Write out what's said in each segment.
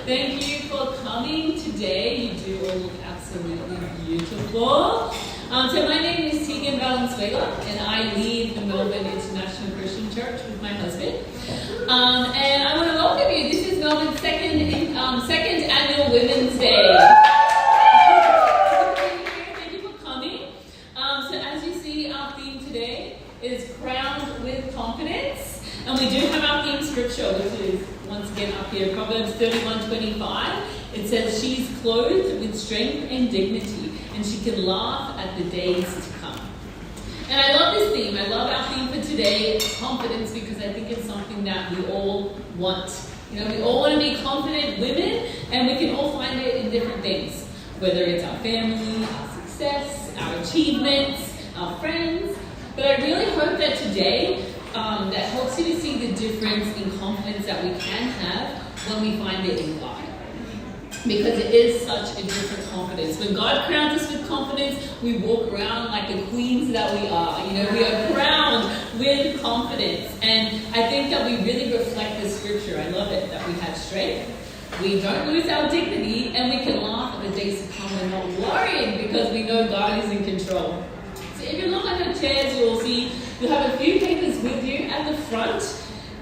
Thank you for coming today. You do all look absolutely beautiful. So my name is Tegan Valenzuela, and I lead the Melbourne International Christian Church with my husband. And I want to welcome you. This is Melbourne's second annual Women's Day. Thank you for coming. So as you see, our theme today is Crowned with Confidence. And we do have our theme scripture, which is once again up here, Proverbs 31:25. It says, she's clothed with strength and dignity, and she can laugh at the days to come. And I love this theme. I love our theme for today, confidence, because I think it's something that we all want. You know, we all want to be confident women, and we can all find it in different things, whether it's our family, our success, our achievements, our friends. But I really hope that today, that helps you to see the difference in confidence that we can have when we find it in God. Because it is such a different confidence. When God crowns us with confidence, we walk around like the queens that we are. You know, we are crowned with confidence. And I think that we really reflect the scripture. I love it that we have strength. We don't lose our dignity, and we can laugh at the days to come and not worrying because we know God is in control. So if you look at the chairs, you'll see you have a few papers with you. At the front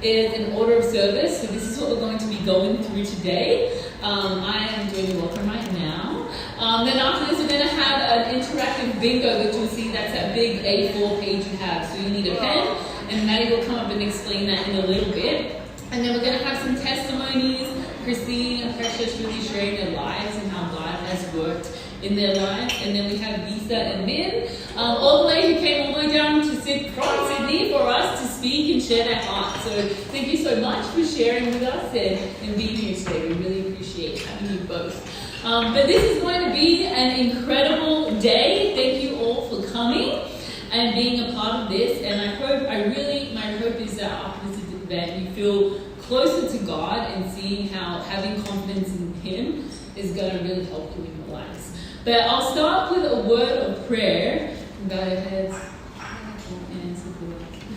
is an order of service. So this is what we're going to be going through today. I am doing the welcome right now. Then after this, we're going to have an interactive bingo, which you'll see that's that big A4 page you have. So you need a pen, and Maddie will come up and explain that in a little bit. And then we're going to have some testimonies. Christine and Precious really sharing their lives and how God has worked in their lives. And then we have Visa and Min, all the way who came all the way down to from Sydney for us to speak and share their hearts. So thank you so much for sharing with us and being here today. We really appreciate having you both. But this is going to be an incredible day. Thank you all for coming and being a part of this. And my hope is that after this event you feel closer to God and seeing how having confidence in Him is going to really help you in your lives. But I'll start with a word of prayer. Bow your heads.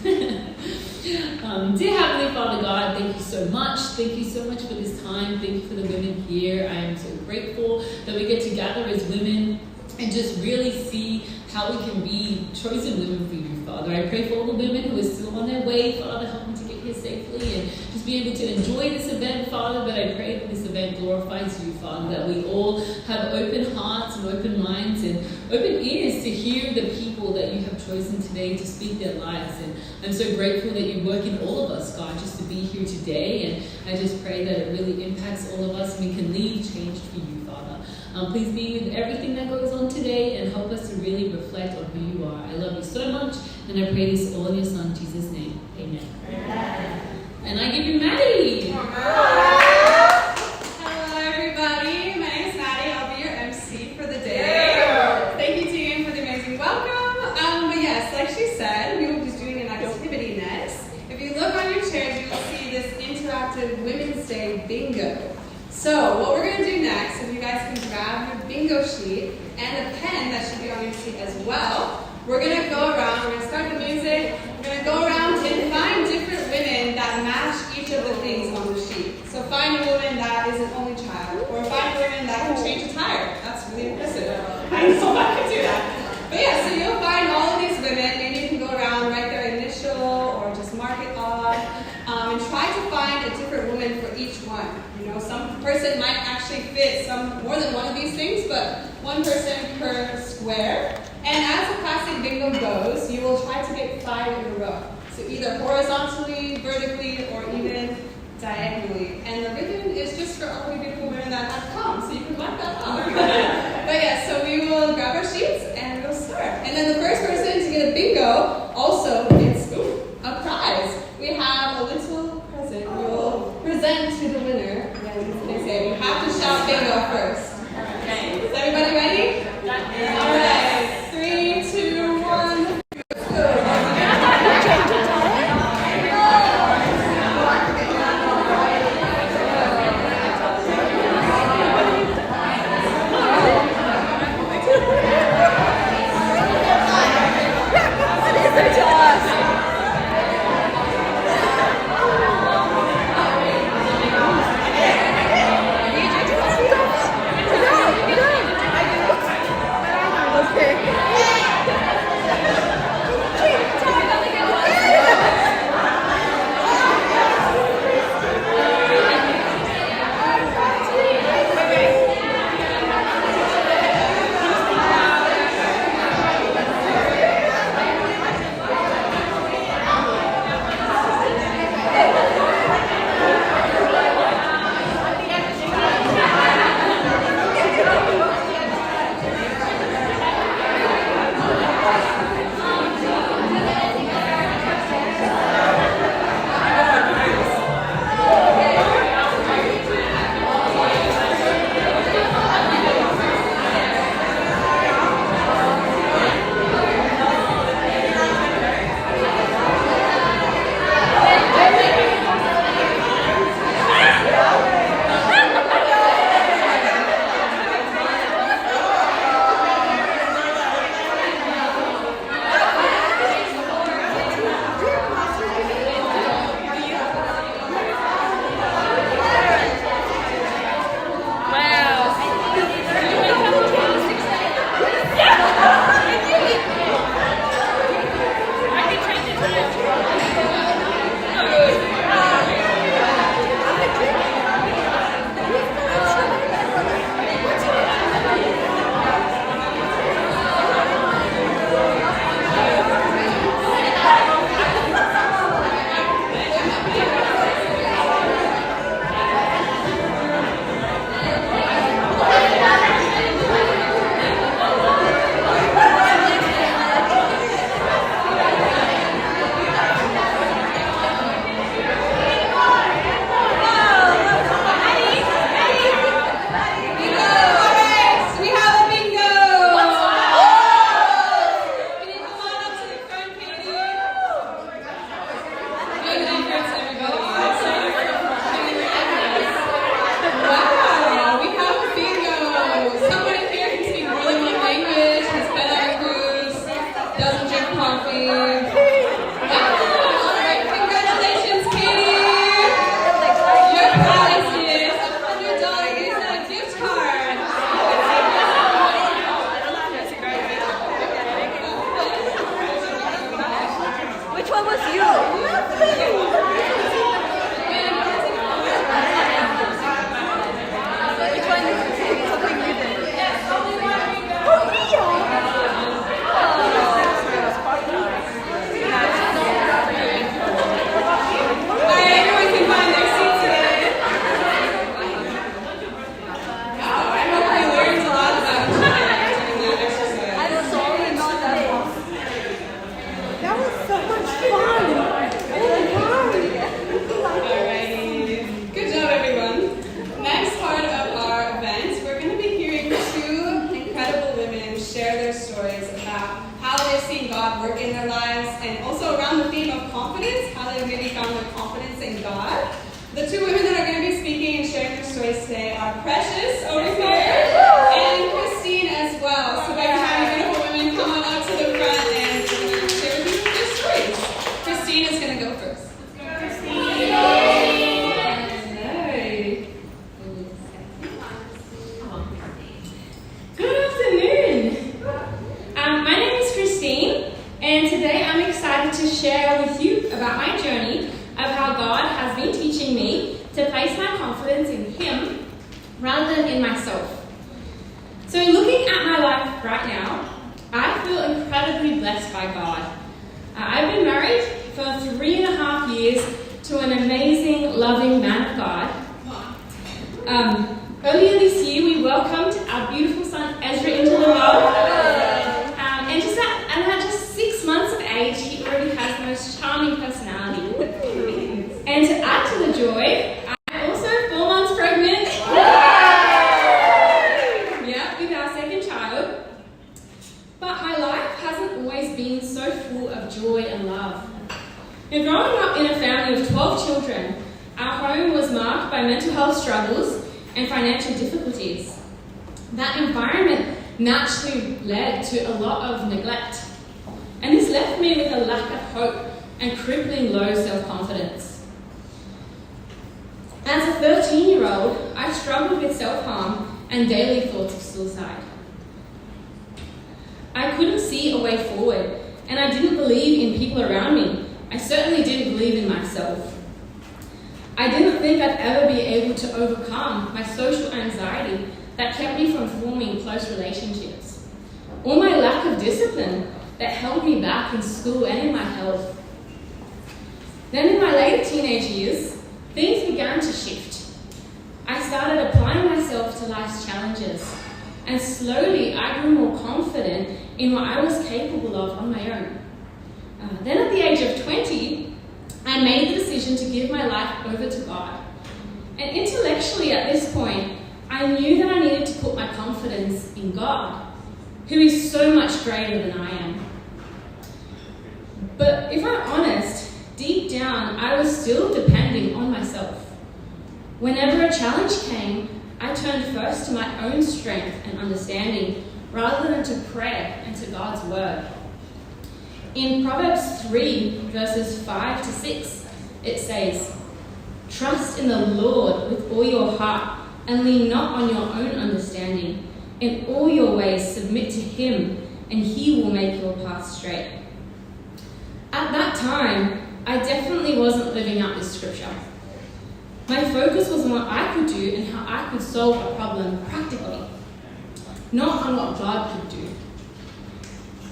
Dear Heavenly Father God, thank you so much. Thank you so much for this time. Thank you for the women here. I am so grateful that we get to gather as women and just really see how we can be chosen women for you, Father. I pray for all the women who are still on their way, Father, help them to get here safely and just be able to enjoy this event, Father. But I pray that this event glorifies you, Father, that we all have open hearts and open minds and open ears to hear the people that you have chosen today to speak their lives. And I'm so grateful that you work in all of us, God, just to be here today. And I just pray that it really impacts all of us and we can leave changed for you, Father. Please be with everything that goes on today and help us to really reflect on who you are. I love you so much, and I pray this all in your Son, Jesus' name. Amen. Amen. And I give you Maddie. Hello, everybody. My name is Maddie. I'll be your MC for the day. Thank you, Tegan, for the amazing welcome. But yes, like she said, we will be doing an activity next. If you look on your chairs, you will see this interactive Women's Day bingo. So what we're going to do next, if you guys can grab your bingo sheet and a pen that should be on your seat as well, we're going to go around, we're going to start the music, we're going to go around and find different women that match each of the things on the sheet. So find a woman that is an only child, or find a woman that can change a tire. That's really impressive. I didn't know I could do that. But yeah, so you'll find all of these women, and you can go around, write their initial, or just mark it off, and try to find a different woman for each one. You know, some person might actually fit more than one of these things, but one person per square. And as the classic bingo goes, you will try to get 5 in a row. So either horizontally, vertically, or even diagonally. And the ribbon is just for all the beautiful women that have come, so you can mark that up. But yeah, so we will grab our sheets and we'll start. And then the first person to get a bingo also gets a prize. We have a little present we will present to the winner. And they say you have to shout bingo first. Okay. Is everybody ready? All right. 3, 2, 1. We two women that are going to be speaking and sharing their stories today are Precious over here and Christine as well. So if I can have you beautiful women come on up to the front and share with you their stories. Christine is going to go first. Good afternoon. My name is Christine, and today I'm excited to share with you about my journey of how God has been teaching me to place my confidence in Him rather than in myself. So looking at my life right now, I feel incredibly blessed by God. I've been married for 3.5 years to an amazing, loving man of God. Earlier this year, we welcomed our beautiful son Ezra into the world. And at just 6 months of age, he already has the most charming personality. And to add to the joy, I'm also 4 months pregnant. Yeah, with our second child. But my life hasn't always been so full of joy and love. Now, growing up in a family of 12 children, our home was marked by mental health struggles and financial difficulties. That environment naturally led to a lot of neglect. And this left me with a lack of hope and crippling low self-confidence. As a 13-year-old, I struggled with self-harm and daily thoughts of suicide. I couldn't see a way forward, and I didn't believe in people around me. I certainly didn't believe in myself. I didn't think I'd ever be able to overcome my social anxiety that kept me from forming close relationships, or my lack of discipline that held me back in school and in my health. Then in my later teenage years, things began to shift. I started applying myself to life's challenges, and slowly I grew more confident in what I was capable of on my own. Then at the age of 20, I made the decision to give my life over to God. And intellectually at this point, I knew that I needed to put my confidence in God, who is so much greater than I am. But if I'm honest, deep down, I was still depending on myself. Whenever a challenge came, I turned first to my own strength and understanding, rather than to prayer and to God's word. In Proverbs 3, verses 5 to 6, it says, "Trust in the Lord with all your heart and lean not on your own understanding. In all your ways submit to Him, and He will make your path straight." At that time, I definitely wasn't living out this scripture. My focus was on what I could do and how I could solve a problem practically, not on what God could do.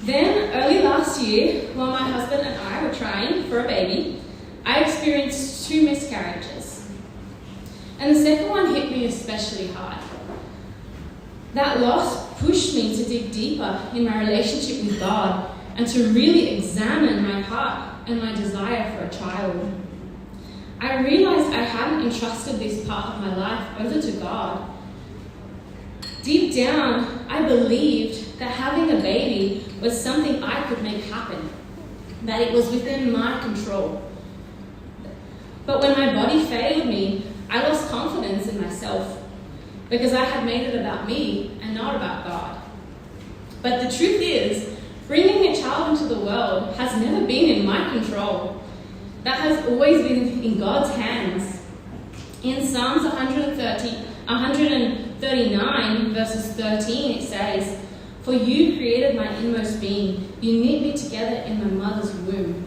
Then, early last year, while my husband and I were trying for a baby, I experienced 2 miscarriages. And the second one hit me especially hard. That loss pushed me to dig deeper in my relationship with God and to really examine my heart and my desire for a child. I realized I hadn't entrusted this part of my life over to God. Deep down, I believed that having a baby was something I could make happen, that it was within my control. But when my body failed me, I lost confidence in myself because I had made it about me and not about God. But the truth is, bringing a child into the world has never been in my control. That has always been in God's hands. In Psalms 139, verses 13, it says, "For you created my inmost being. You knit me together in my mother's womb."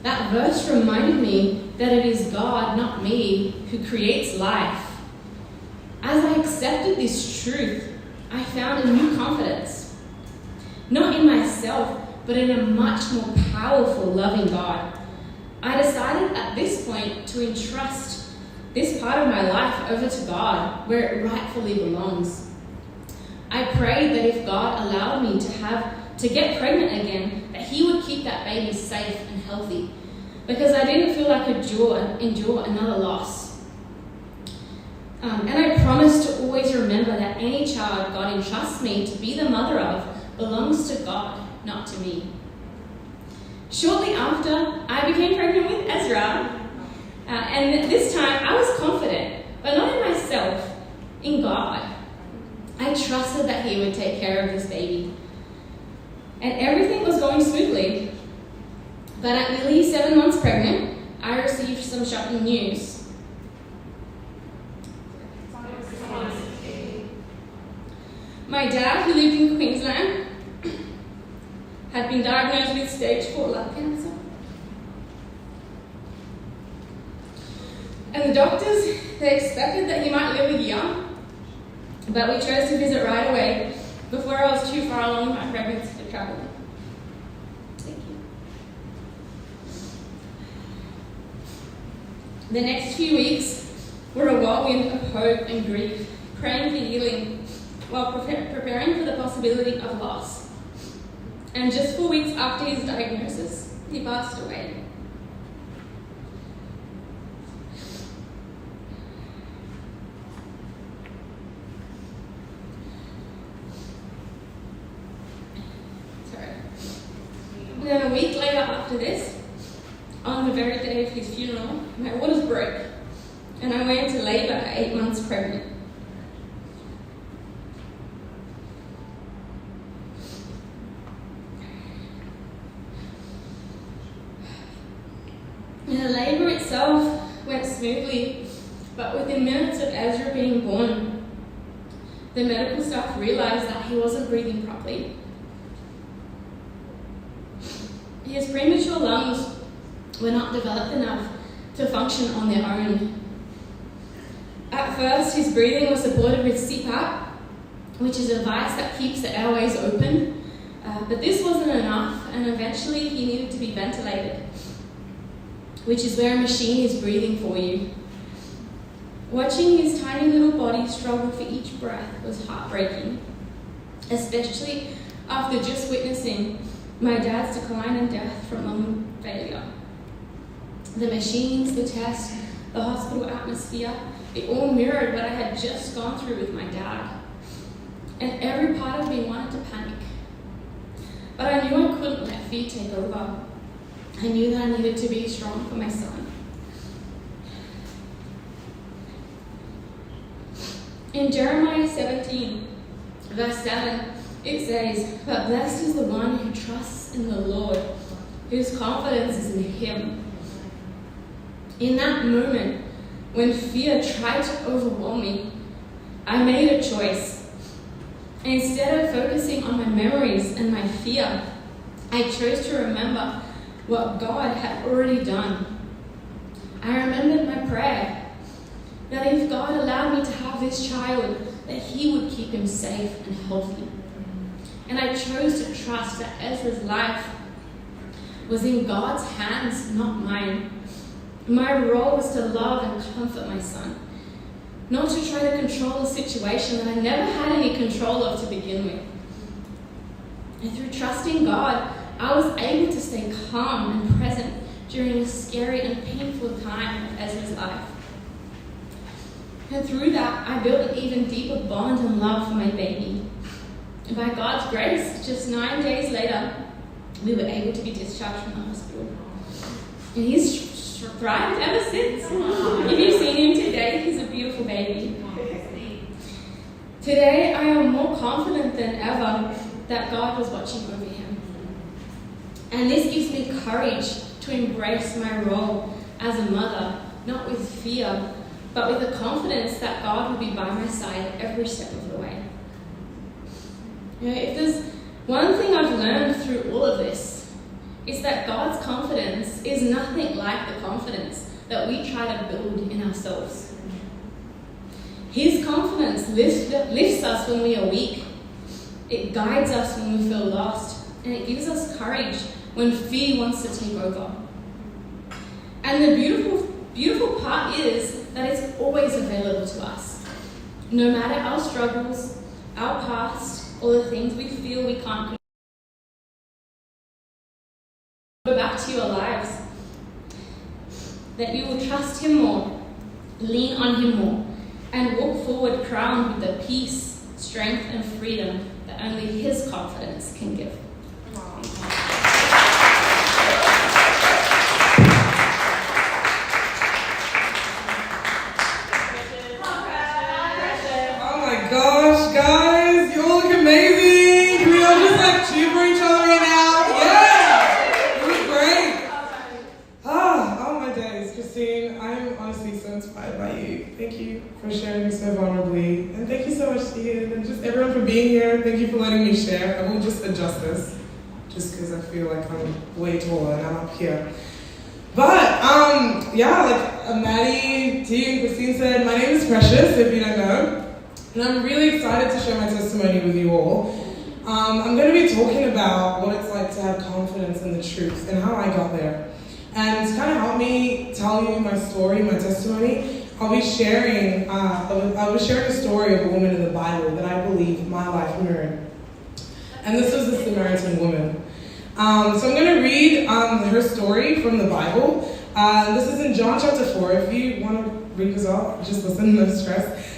That verse reminded me that it is God, not me, who creates life. As I accepted this truth, I found a new confidence. Not in myself, but in a much more powerful, loving God. I decided at this point to entrust this part of my life over to God, where it rightfully belongs. I prayed that if God allowed me to get pregnant again, that He would keep that baby safe and healthy, because I didn't feel I could endure another loss. And I promised to always remember that any child God entrusts me to be the mother of belongs to God, not to me. Shortly after, I became pregnant with Ezra. And this time I was confident, but not in myself, in God. I trusted that He would take care of this baby. And everything was going smoothly. But at nearly 7 months pregnant, I received some shocking news. My dad, who lived in Queensland, had been diagnosed with stage 4 lung cancer. And the doctors, they expected that he might live a year, but we chose to visit right away before I was too far along in my pregnancy to travel. Thank you. The next few weeks were a whirlwind of hope and grief, praying for healing while preparing for the possibility of loss. And just 4 weeks after his diagnosis, he passed away. Then a week later after this, on the very day of his funeral, my waters broke and I went into labour at 8 months pregnant. And the labour itself went smoothly, but within minutes of Ezra being born, the medical staff realised that he wasn't breathing properly. His premature lungs were not developed enough to function on their own. At first, his breathing was supported with CPAP, which is a device that keeps the airways open, but this wasn't enough, and eventually he needed to be ventilated, which is where a machine is breathing for you. Watching his tiny little body struggle for each breath was heartbreaking, especially after just witnessing my dad's decline and death from lung failure. The machines, the tests, the hospital atmosphere, it all mirrored what I had just gone through with my dad. And every part of me wanted to panic. But I knew I couldn't let fear take over. I knew that I needed to be strong for my son. In Jeremiah 17, verse 7, it says, "But blessed is the one who trusts in the Lord, whose confidence is in Him." In that moment, when fear tried to overwhelm me, I made a choice. Instead of focusing on my memories and my fear, I chose to remember what God had already done. I remembered my prayer, that if God allowed me to have this child, that He would keep him safe and healthy. And I chose to trust that Ezra's life was in God's hands, not mine. My role was to love and comfort my son, not to try to control a situation that I never had any control of to begin with. And through trusting God, I was able to stay calm and present during a scary and painful time of Ezra's life. And through that, I built an even deeper bond and love for my baby. And by God's grace, just 9 days later, we were able to be discharged from the hospital. And he's thrived ever since. If you've seen him today, he's a beautiful baby. Today, I am more confident than ever that God was watching over him. And this gives me courage to embrace my role as a mother, not with fear, but with the confidence that God will be by my side every step of the way. You know, if there's one thing I've learned through all of this, it's that God's confidence is nothing like the confidence that we try to build in ourselves. His confidence lifts us when we are weak. It guides us when we feel lost, and it gives us courage when fear wants to take over. And the beautiful part is that it's always available to us. No matter our struggles, our past, or the things we feel we can't control. Go back to your lives. That you will trust Him more, lean on Him more, and walk forward crowned with the peace, strength, and freedom that only His confidence can give. gosh, guys, you all look amazing. Can we all just like cheer for each other right now? Yeah! It was great. Oh my days, Christine. I'm honestly so inspired by you. Thank you for sharing so vulnerably. And thank you so much, Ian, and just everyone for being here. Thank you for letting me share. I will just adjust this, just because I feel like I'm way taller and I'm up here. But, Maddie, T, and Christine said, my name is Precious, if you don't know. And I'm really excited to share my testimony with you all. I'm going to be talking about what it's like to have confidence in the truth and how I got there. And to kind of help me tell you my story, my testimony, I'll be sharing a story of a woman in the Bible that I believe my life mirrored. And this was the Samaritan woman. So I'm going to read her story from the Bible. This is in John chapter 4. If you want to read as well, just listen, no stress.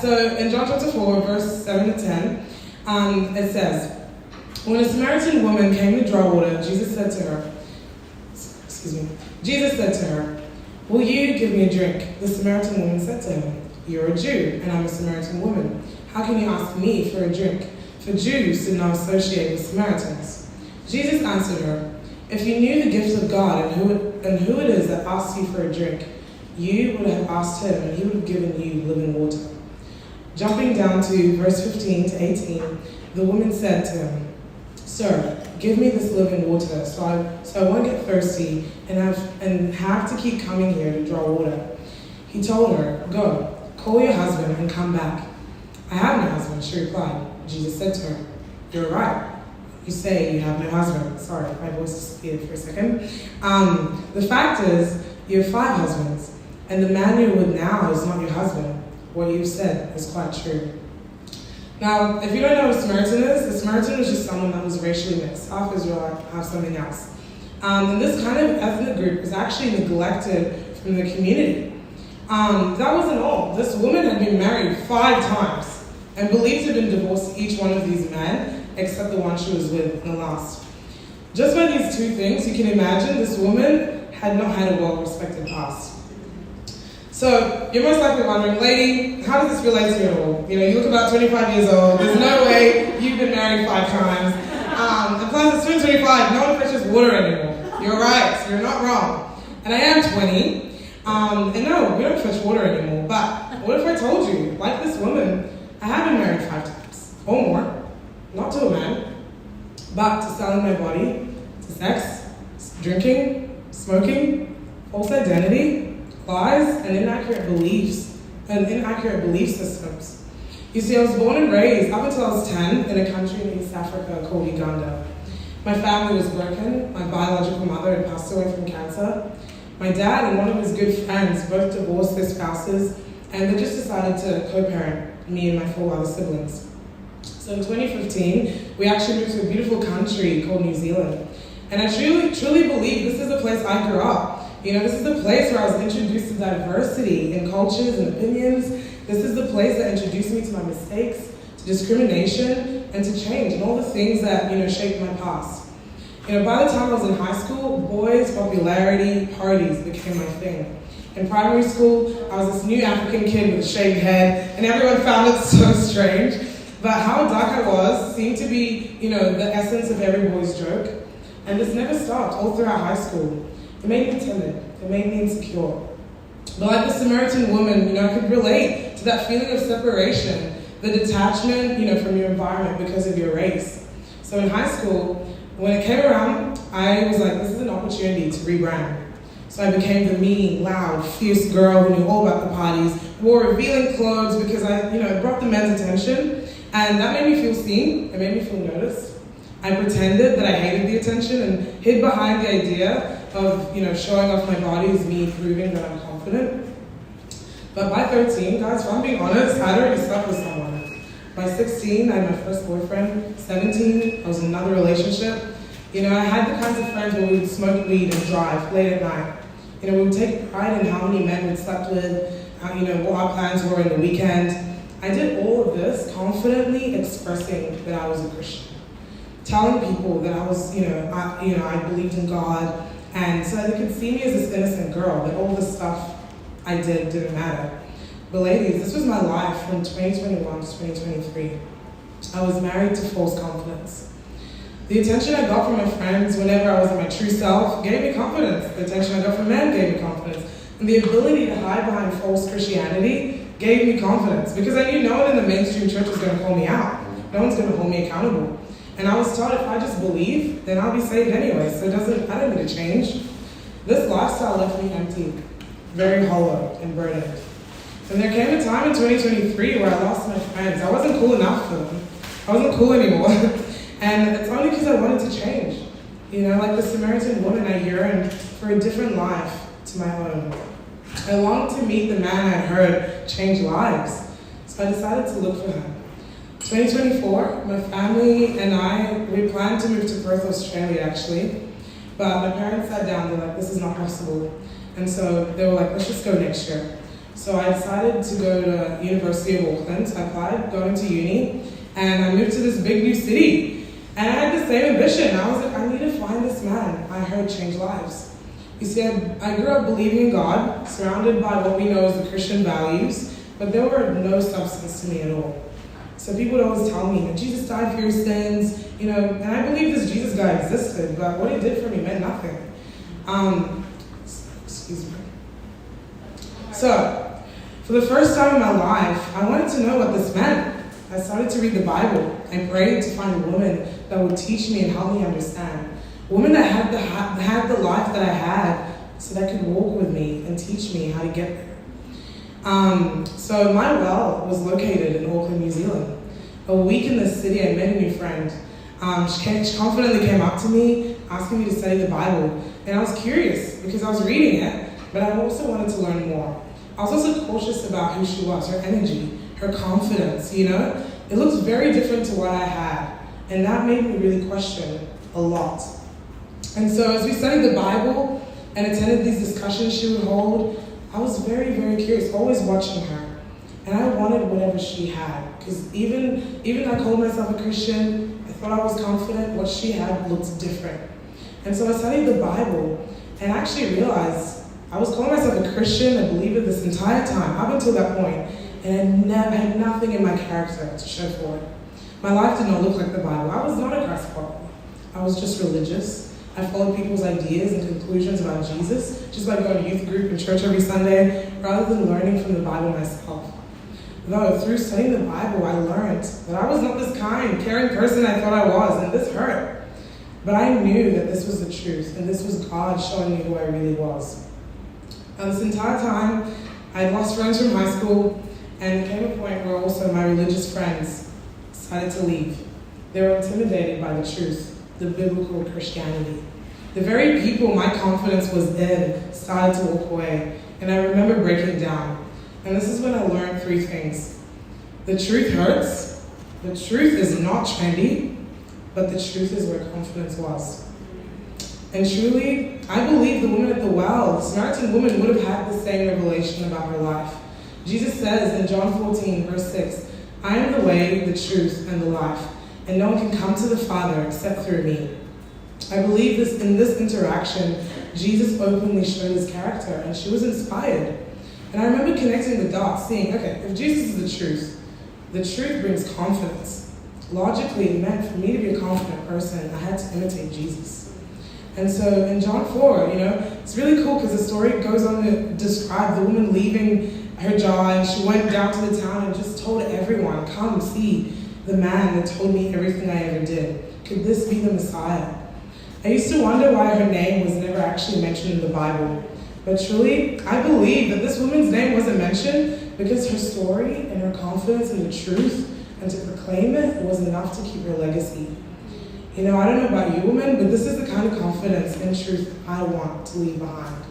So in John chapter 4, verse 7 to 10, it says, when a Samaritan woman came to draw water, Jesus said to her, will you give me a drink? The Samaritan woman said to him, you're a Jew, and I'm a Samaritan woman. How can you ask me for a drink? For Jews did not associate with Samaritans. Jesus answered her, if you knew the gift of God and who it is that asks you for a drink, you would have asked him and he would have given you living water. Jumping down to verse 15 to 18, the woman said to him, sir, give me this living water so I won't get thirsty and have to keep coming here to draw water. He told her, go, call your husband and come back. I have no husband, she replied. Jesus said to her, you're right. You say you have no husband. Sorry, my voice disappeared for a second. The fact is, you have 5 husbands, and the man you're with now is not your husband. What you've said is quite true. Now, if you don't know what a Samaritan is, a Samaritan is just someone that was racially mixed, half Israelite, half something else. And this kind of ethnic group was actually neglected from the community. That wasn't all. This woman had been married 5 times and believed to have been divorced to each one of these men, except the one she was with in the last. Just by these 2 things, you can imagine this woman had not had a well-respected past. So, you're most likely wondering, lady, how does this relate to you at all? You know, you look about 25 years old, there's no way you've been married 5 times. And plus, it's 2025, no one fetches water anymore. You're right, you're not wrong. And I am 20, and no, we don't fetch water anymore. But what if I told you, like this woman, I have been married 5 times, or more. Not to a man, but to selling my body, to sex, drinking, smoking, false identity, lies, and inaccurate belief systems. You see, I was born and raised up until I was 10 in a country in East Africa called Uganda. My family was broken. My biological mother had passed away from cancer. My dad and one of his good friends both divorced their spouses, and they just decided to co-parent me and my 4 other siblings. So in 2015, we actually moved to a beautiful country called New Zealand. And I truly believe this is the place I grew up. You know, this is the place where I was introduced to diversity in cultures and opinions. This is the place that introduced me to my mistakes, to discrimination, and to change, and all the things that, shaped my past. By the time I was in high school, boys, popularity, parties became my thing. In primary school, I was this new African kid with a shaved head, and everyone found it so strange. But how dark I was seemed to be, the essence of every boy's joke. And this never stopped all throughout high school. It made me timid. It made me insecure. But like the Samaritan woman, I could relate to that feeling of separation, the detachment, from your environment because of your race. So in high school, when it came around, I was like, this is an opportunity to rebrand. So I became the mean, loud, fierce girl who knew all about the parties, wore revealing clothes because it brought the men's attention. And that made me feel seen. It made me feel noticed. I pretended that I hated the attention and hid behind the idea of, showing off my body as me proving that I'm confident. But by 13, guys, if I'm being honest, I'd already slept with someone. By 16, I had my first boyfriend. 17, I was in another relationship. I had the kinds of friends where we would smoke weed and drive late at night. We would take pride in how many men we'd slept with, what our plans were in the weekend. I did all of this confidently expressing that I was a Christian, telling people that I was, I believed in God, and so they could see me as this innocent girl, that all the stuff I did didn't matter. But ladies, this was my life from 2021 to 2023. I was married to false confidence. The attention I got from my friends whenever I was in my true self gave me confidence. The attention I got from men gave me confidence. And the ability to hide behind false Christianity gave me confidence because I knew no one in the mainstream church was going to call me out. No one's going to hold me accountable. And I was taught if I just believe, then I'll be saved anyway. So I don't need to change. This lifestyle left me empty, very hollow and burdened. And there came a time in 2023 where I lost my friends. I wasn't cool enough for them. I wasn't cool anymore. And it's only because I wanted to change. You know, like the Samaritan woman, I yearned for a different life to my own. I longed to meet the man I'd heard change lives. So I decided to look for him. 2024, my family and we planned to move to Perth, Australia actually. But my parents sat down, they're like, this is not possible. And so they were like, let's just go next year. So I decided to go to University of Auckland. So I applied, got into uni, and I moved to this big new city. And I had the same ambition. I was like, I need to find this man I heard change lives. You see, I grew up believing in God, surrounded by what we know as the Christian values, but there were no substance to me at all. So people would always tell me that Jesus died for your sins, you know, and I believe this Jesus guy existed, but what he did for me meant nothing. Excuse me. So, for the first time in my life, I wanted to know what this meant. I started to read the Bible. I prayed to find a woman that would teach me and help me understand. A woman that had the life that I had so that could walk with me and teach me how to get there. So my well was located in Auckland, New Zealand. A week in the city, I met a new friend. She confidently came up to me, asking me to study the Bible. And I was curious because I was reading it, but I also wanted to learn more. I was also cautious about who she was, her energy, her confidence, you know? It looks very different to what I had. And that made me really question a lot. And so as we studied the Bible and attended these discussions she would hold, I was very, very curious, always watching her. And I wanted whatever she had. Because even I called myself a Christian, I thought I was confident, what she had looked different. And so I studied the Bible and actually realized I was calling myself a Christian, a believer this entire time, up until that point, and I had nothing in my character to show for it. My life did not look like the Bible. I was not a Christ follower. I was just religious. I followed people's ideas and conclusions about Jesus, just by going to youth group and church every Sunday, rather than learning from the Bible myself. Though through studying the Bible, I learned that I was not this kind, caring person I thought I was, and this hurt. But I knew that this was the truth, and this was God showing me who I really was. Now, this entire time, I had lost friends from high school, and there came a point where also my religious friends decided to leave. They were intimidated by the truth, the biblical Christianity. The very people my confidence was in started to walk away, and I remember breaking down. And this is when I learned three things. The truth hurts. The truth is not trendy, but the truth is where confidence was. And truly, I believe the woman at the well, the Samaritan woman, would have had the same revelation about her life. Jesus says in John 14, verse 6, I am the way, the truth, and the life, and no one can come to the Father except through me. I believe in this interaction, Jesus openly showed his character, and she was inspired. And I remember connecting the dots, seeing, okay, if Jesus is the truth brings confidence. Logically, it meant for me to be a confident person, I had to imitate Jesus. And so in John 4, it's really cool because the story goes on to describe the woman leaving her job, and she went down to the town and just told everyone, come see the man that told me everything I ever did. Could this be the Messiah? I used to wonder why her name was never actually mentioned in the Bible. But truly, I believe that this woman's name wasn't mentioned because her story and her confidence in the truth and to proclaim it was enough to keep her legacy. I don't know about you women, but this is the kind of confidence and truth I want to leave behind.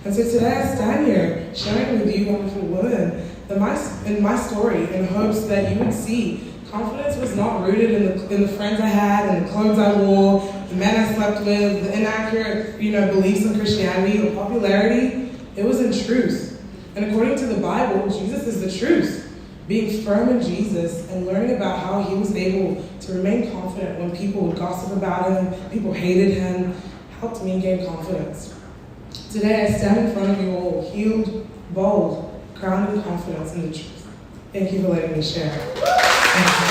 And so today I stand here sharing with you, wonderful women, in my story in hopes that you would see confidence was not rooted in the friends I had, in the clothes I wore, the men I slept with, the inaccurate, beliefs in Christianity or popularity. It was in truth. And according to the Bible, Jesus is the truth. Being firm in Jesus and learning about how he was able to remain confident when people would gossip about him, people hated him, helped me gain confidence. Today I stand in front of you all, healed, bold, crowned in confidence in the truth. Thank you for letting me share. Thank you.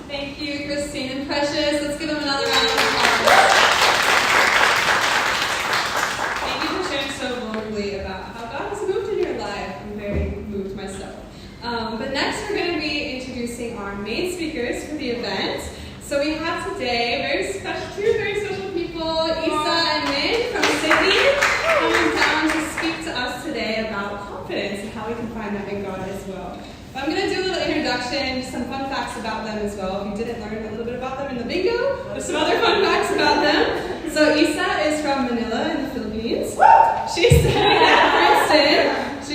Thank you, Christine and Precious. Let's give them another round of applause. Thank you for sharing so vulnerably about how God has moved in your life. I'm very moved myself. But next we're going to be introducing our main speakers for the event. So we have today two very special people, Isa and Min from Sydney, coming down to speak to us today about confidence and how we can find that in God as well. But I'm going to do a little introduction, some fun facts about them as well. If you didn't learn a little bit about them in the bingo, there's some other fun facts about them. So Isa is from Manila in the Philippines. She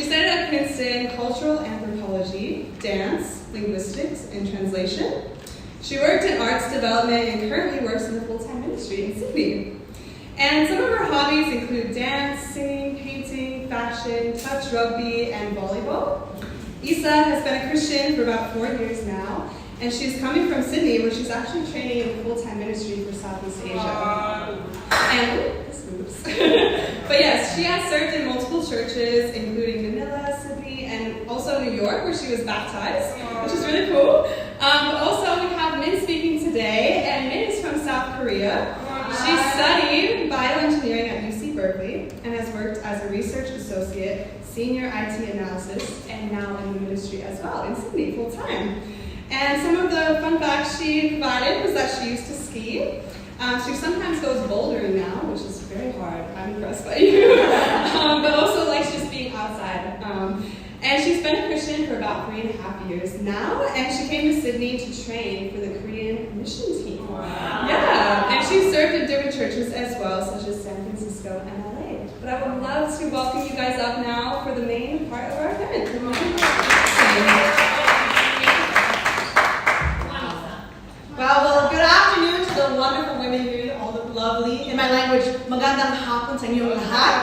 studied at Princeton cultural anthropology, dance, linguistics, and translation. She worked in arts development and currently works in the full-time ministry in Sydney. And some of her hobbies include dance, singing, painting, fashion, touch rugby, and volleyball. Isa has been a Christian for about 4 years now, and she's coming from Sydney, where she's actually training in the full-time ministry for Southeast Asia. And this moves. But yes, she has served in multiple churches, including Manila, Sydney, and also New York, where she was baptized, which is really cool. But also we have Min speaking today, and Min is from South Korea. She studied bioengineering at UC Berkeley and has worked as a research associate, senior IT analysis, and now in the ministry as well in Sydney full time. And some of the fun facts she provided was that she used to ski. She sometimes goes bouldering now, which is very hard. I'm impressed by you. But also likes just being outside. And she's been a Christian for about 3.5 years now, and she came to Sydney to train for the Korean mission team. Wow. Yeah, and she's served in different churches as well, such as San Francisco and LA. But I would love to welcome you guys up now for the main part of our event. Wow, well, good afternoon to the wonderful women here, all the lovely, in my language, magandang hapon sa inyong lahat.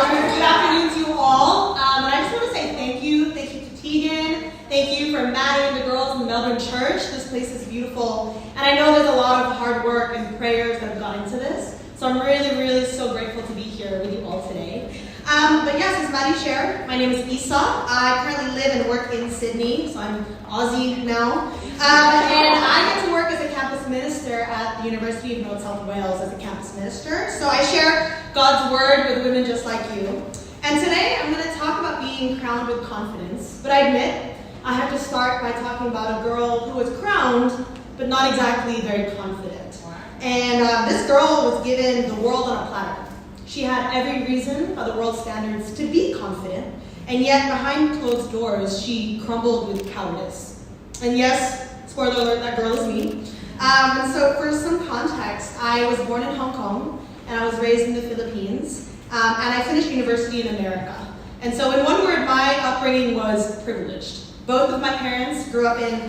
Good afternoon to you all. And I just want to say thank you to Tegan, thank you for Maddie and the girls in the Melbourne Church. This place is beautiful, and I know there's a lot of hard work and prayers that have gone into this, so I'm really, really so grateful to be here with you all today. But yes, as Maddie shared, my name is Isa. I currently live and work in Sydney, so I'm Aussie now. And I get to work as a campus minister at the University of North South Wales as a campus minister. So I share God's word with women just like you. And today I'm going to talk about being crowned with confidence. But I admit, I have to start by talking about a girl who was crowned, but not exactly very confident. And this girl was given the world on a platter. She had every reason by the world's standards to be confident, and yet behind closed doors, she crumbled with cowardice. And yes, spoiler alert, that girl is me. And so for some context, I was born in Hong Kong, and I was raised in the Philippines, and I finished university in America. And so in one word, my upbringing was privileged. Both of my parents grew up in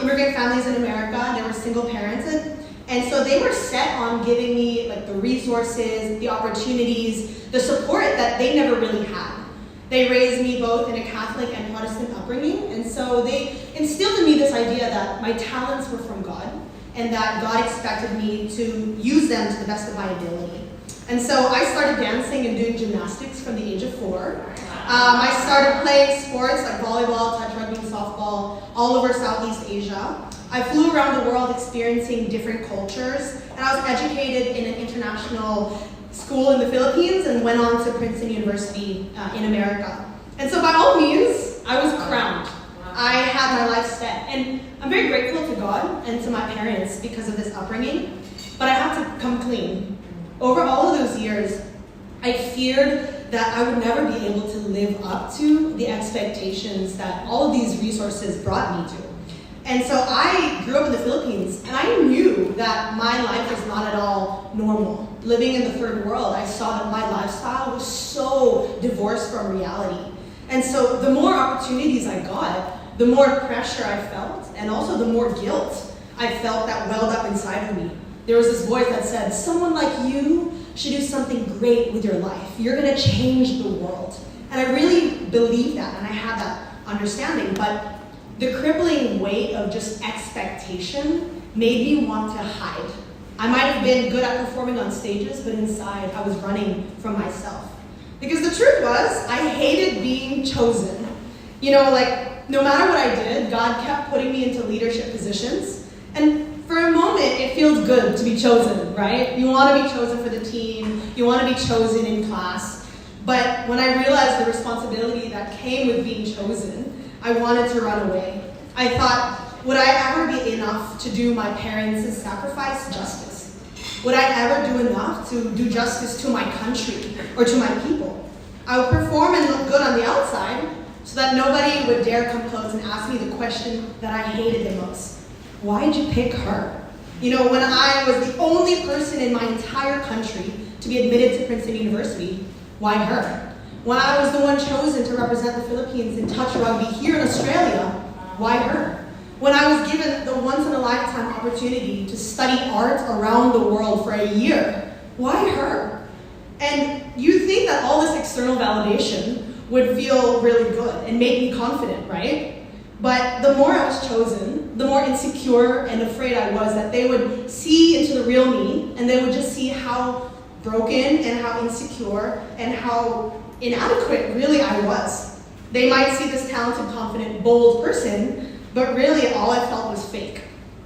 immigrant families in America, and they were single parented. And so they were set on giving me like the resources, the opportunities, the support that they never really had. They raised me both in a Catholic and Protestant upbringing, and so they instilled in me this idea that my talents were from God, and that God expected me to use them to the best of my ability. And so I started dancing and doing gymnastics from the age of 4. I started playing sports like volleyball, touch rugby, softball, all over Southeast Asia. I flew around the world experiencing different cultures, and I was educated in an international school in the Philippines and went on to Princeton University in America. And so by all means, I was crowned. I had my life set, and I'm very grateful to God and to my parents because of this upbringing, but I have to come clean. Over all of those years, I feared that I would never be able to live up to the expectations that all of these resources brought me to. And so I grew up in the Philippines, and I knew that my life was not at all normal. Living in the third world, I saw that my lifestyle was so divorced from reality. And so the more opportunities I got, the more pressure I felt, and also the more guilt I felt that welled up inside of me. There was this voice that said, someone like you should do something great with your life. You're gonna change the world. And I really believed that, and I had that understanding, but the crippling weight of just expectation made me want to hide. I might have been good at performing on stages, but inside I was running from myself. Because the truth was, I hated being chosen. You know, like, no matter what I did, God kept putting me into leadership positions. And for a moment, it feels good to be chosen, right? You want to be chosen for the team. You want to be chosen in class. But when I realized the responsibility that came with being chosen, I wanted to run away. I thought, would I ever be enough to do my parents' sacrifice justice? Would I ever do enough to do justice to my country or to my people? I would perform and look good on the outside so that nobody would dare come close and ask me the question that I hated the most. Why did you pick her? You know, when I was the only person in my entire country to be admitted to Princeton University, why her? When I was the one chosen to represent the Philippines in touch rugby here in Australia, why her? When I was given the once-in-a-lifetime opportunity to study art around the world for a year, why her? And you think that all this external validation would feel really good and make me confident, right? But the more I was chosen, the more insecure and afraid I was that they would see into the real me and they would just see how broken and how insecure and how inadequate really I was. They might see this talented, confident, bold person, but really all I felt was fake.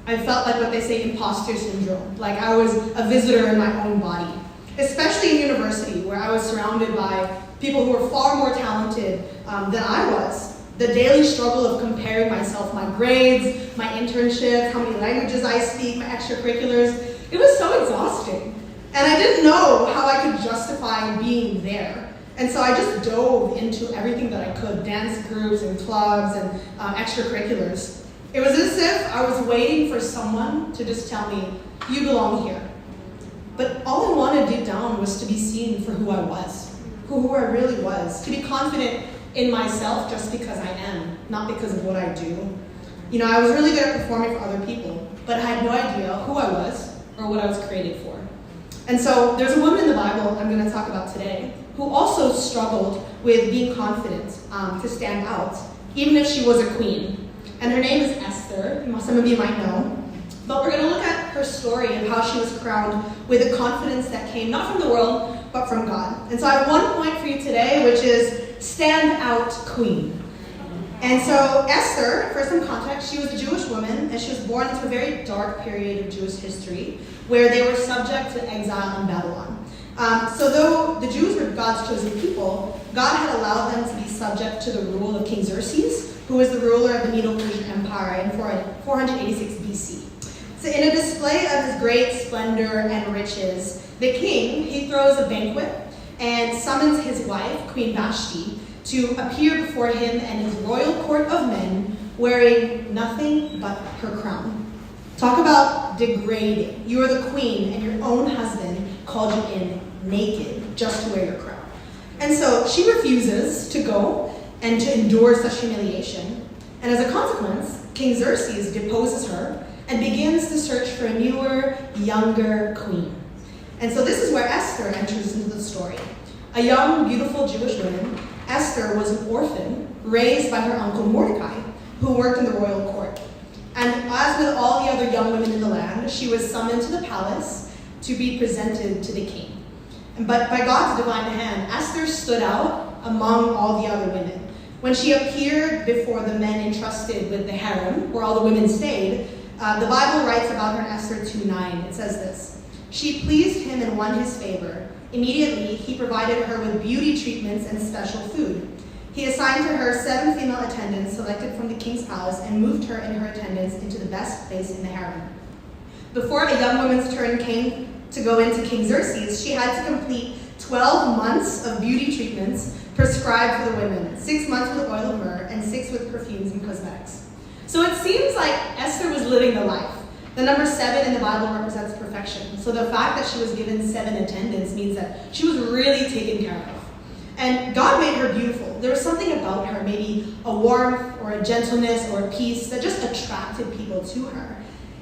I felt like what they say, imposter syndrome, like I was a visitor in my own body. Especially in university, where I was surrounded by people who were far more talented than I was. The daily struggle of comparing myself, my grades, my internships, how many languages I speak, my extracurriculars, it was so exhausting. And I didn't know how I could justify being there. And so I just dove into everything that I could, dance groups and clubs and extracurriculars. It was as if I was waiting for someone to just tell me, you belong here. But all I wanted deep down was to be seen for who I was, who I really was, to be confident in myself just because I am, not because of what I do. You know, I was really good at performing for other people, but I had no idea who I was or what I was created for. And so there's a woman in the Bible I'm going to talk about today who also struggled with being confident to stand out, even if she was a queen. And her name is Esther, some of you might know. But we're going to look at her story and how she was crowned with a confidence that came not from the world, but from God. And so I have one point for you today, which is stand out queen. And so Esther, for some context, she was a Jewish woman, and she was born into a very dark period of Jewish history where they were subject to exile in Babylon. So though the Jews were God's chosen people, God had allowed them to be subject to the rule of King Xerxes, who was the ruler of the Medo-Persian Empire in 486 BC. So in a display of his great splendor and riches, the king, he throws a banquet and summons his wife, Queen Vashti, to appear before him and his royal court of men wearing nothing but her crown. Talk about degrading. You are the queen and your own husband called you in naked just to wear your crown. And so she refuses to go and to endure such humiliation. And as a consequence, King Xerxes deposes her and begins to search for a newer, younger queen. And so this is where Esther enters into the story. A young, beautiful Jewish woman, Esther was an orphan raised by her uncle Mordecai, who worked in the royal court. And as with all the other young women in the land, she was summoned to the palace to be presented to the king. But by God's divine hand, Esther stood out among all the other women. When she appeared before the men entrusted with the harem, where all the women stayed, the Bible writes about her in Esther 2:9. It says this: she pleased him and won his favor. Immediately, he provided her with beauty treatments and special food. He assigned to her 7 female attendants selected from the king's palace and moved her and her attendants into the best place in the harem. Before a young woman's turn came to go into King Xerxes, she had to complete 12 months of beauty treatments prescribed for the women, 6 months with oil of myrrh and 6 with perfumes and cosmetics. So it seems like Esther was living the life. The number 7 in the Bible represents perfection. So the fact that she was given 7 attendants means that she was really taken care of. And God made her beautiful. There was something about her, maybe a warmth or a gentleness or a peace that just attracted people to her.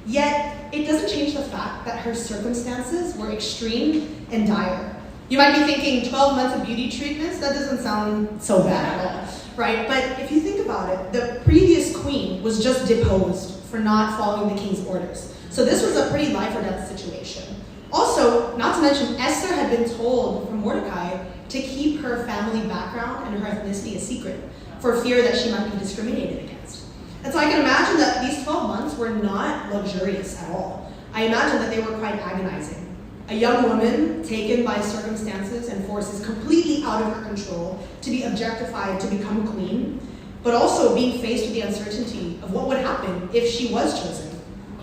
Yet, it doesn't change the fact that her circumstances were extreme and dire. You might be thinking 12 months of beauty treatments, that doesn't sound so bad at all, right? But if you think about it, the previous queen was just deposed for not following the king's orders. So this was a pretty life or death situation. Also, not to mention, Esther had been told from Mordecai to keep her family background and her ethnicity a secret for fear that she might be discriminated against. And so I can imagine that these 12 months were not luxurious at all. I imagine that they were quite agonizing. A young woman taken by circumstances and forces completely out of her control to be objectified to become queen, but also being faced with the uncertainty of what would happen if she was chosen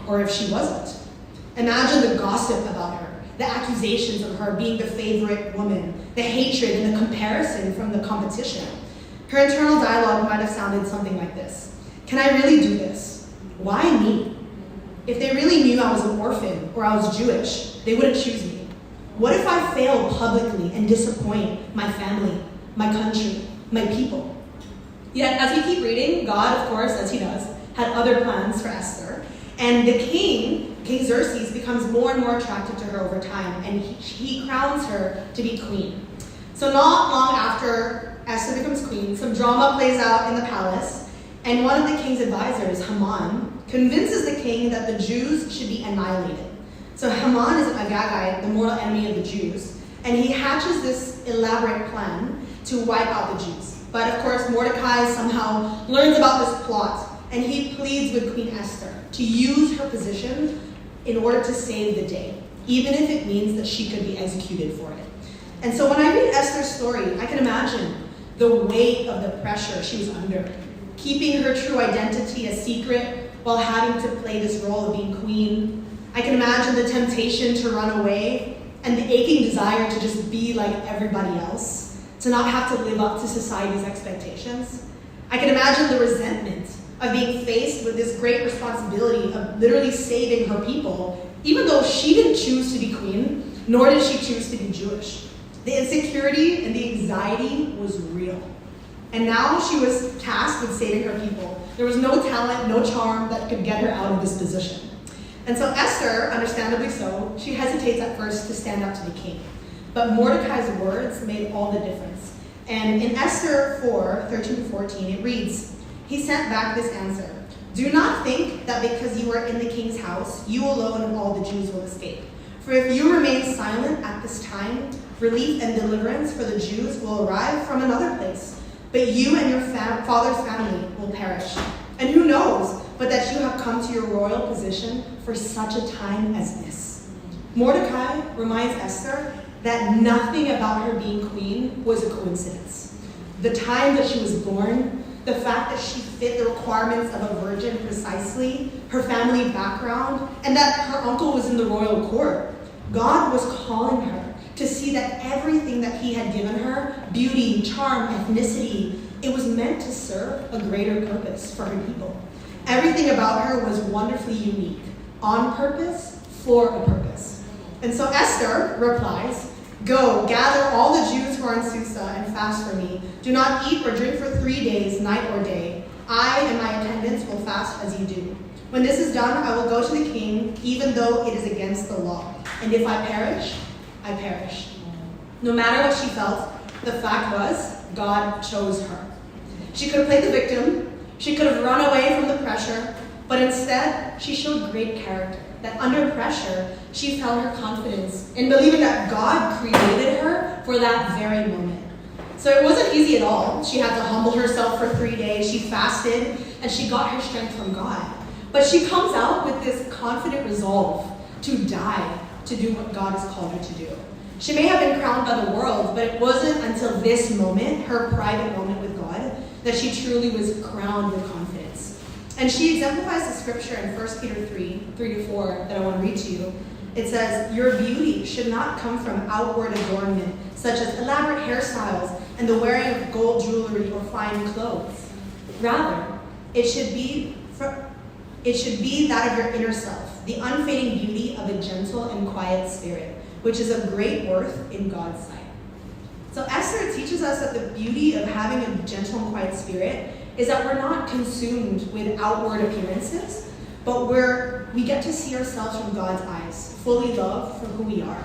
or if she wasn't. Imagine the gossip about her, the accusations of her being the favorite woman, the hatred and the comparison from the competition. Her internal dialogue might have sounded something like this. Can I really do this? Why me? If they really knew I was an orphan or I was Jewish, they wouldn't choose me. What if I fail publicly and disappoint my family, my country, my people? Yet, as we keep reading, God, of course, as he does, had other plans for Esther. And the king, King Xerxes, becomes more and more attracted to her over time, and he crowns her to be queen. So not long after Esther becomes queen, some drama plays out in the palace, and one of the king's advisors, Haman, convinces the king that the Jews should be annihilated. So Haman is an Agagite, the mortal enemy of the Jews, and he hatches this elaborate plan to wipe out the Jews. But of course, Mordecai somehow learns about this plot, and he pleads with Queen Esther to use her position in order to save the day, even if it means that she could be executed for it. And so when I read Esther's story, I can imagine the weight of the pressure she was under, keeping her true identity a secret while having to play this role of being queen. I can imagine the temptation to run away and the aching desire to just be like everybody else, to not have to live up to society's expectations. I can imagine the resentment of being faced with this great responsibility of literally saving her people, even though she didn't choose to be queen, nor did she choose to be Jewish. The insecurity and the anxiety was real. And now she was tasked with saving her people. There was no talent, no charm that could get her out of this position. And so Esther, understandably so, she hesitates at first to stand up to the king. But Mordecai's words made all the difference. And in Esther 4:13-14, it reads, he sent back this answer, "Do not think that because you are in the king's house, you alone and all the Jews will escape. For if you remain silent at this time, relief and deliverance for the Jews will arrive from another place. But you and your father's family will perish. And who knows but that you have come to your royal position for such a time as this." Mordecai reminds Esther that nothing about her being queen was a coincidence. The time that she was born, the fact that she fit the requirements of a virgin precisely, her family background, and that her uncle was in the royal court. God was calling her to see that everything that he had given her, beauty, charm, ethnicity, it was meant to serve a greater purpose for her people. Everything about her was wonderfully unique, on purpose, for a purpose. And so Esther replies, "Go, gather all the Jews who are in Susa and fast for me. Do not eat or drink for 3 days, night or day. I and my attendants will fast as you do. When this is done, I will go to the king, even though it is against the law. And if I perish, I perish." No matter what she felt, the fact was, God chose her. She could have played the victim, she could have run away from the pressure, but instead, she showed great character, that under pressure, she found her confidence in believing that God created her for that very moment. So it wasn't easy at all. She had to humble herself for 3 days, she fasted, and she got her strength from God. But she comes out with this confident resolve to die, to do what God has called her to do. She may have been crowned by the world, but it wasn't until this moment, her private moment with God, that she truly was crowned with confidence. And she exemplifies the scripture in 1 Peter 3:3-4 that I want to read to you. It says, "Your beauty should not come from outward adornment, such as elaborate hairstyles and the wearing of gold jewelry or fine clothes. Rather, it should be that of your inner self, the unfading beauty of a gentle and quiet spirit, which is of great worth in God's sight." So Esther teaches us that the beauty of having a gentle and quiet spirit is that we're not consumed with outward appearances, but we get to see ourselves from God's eyes, fully loved for who we are.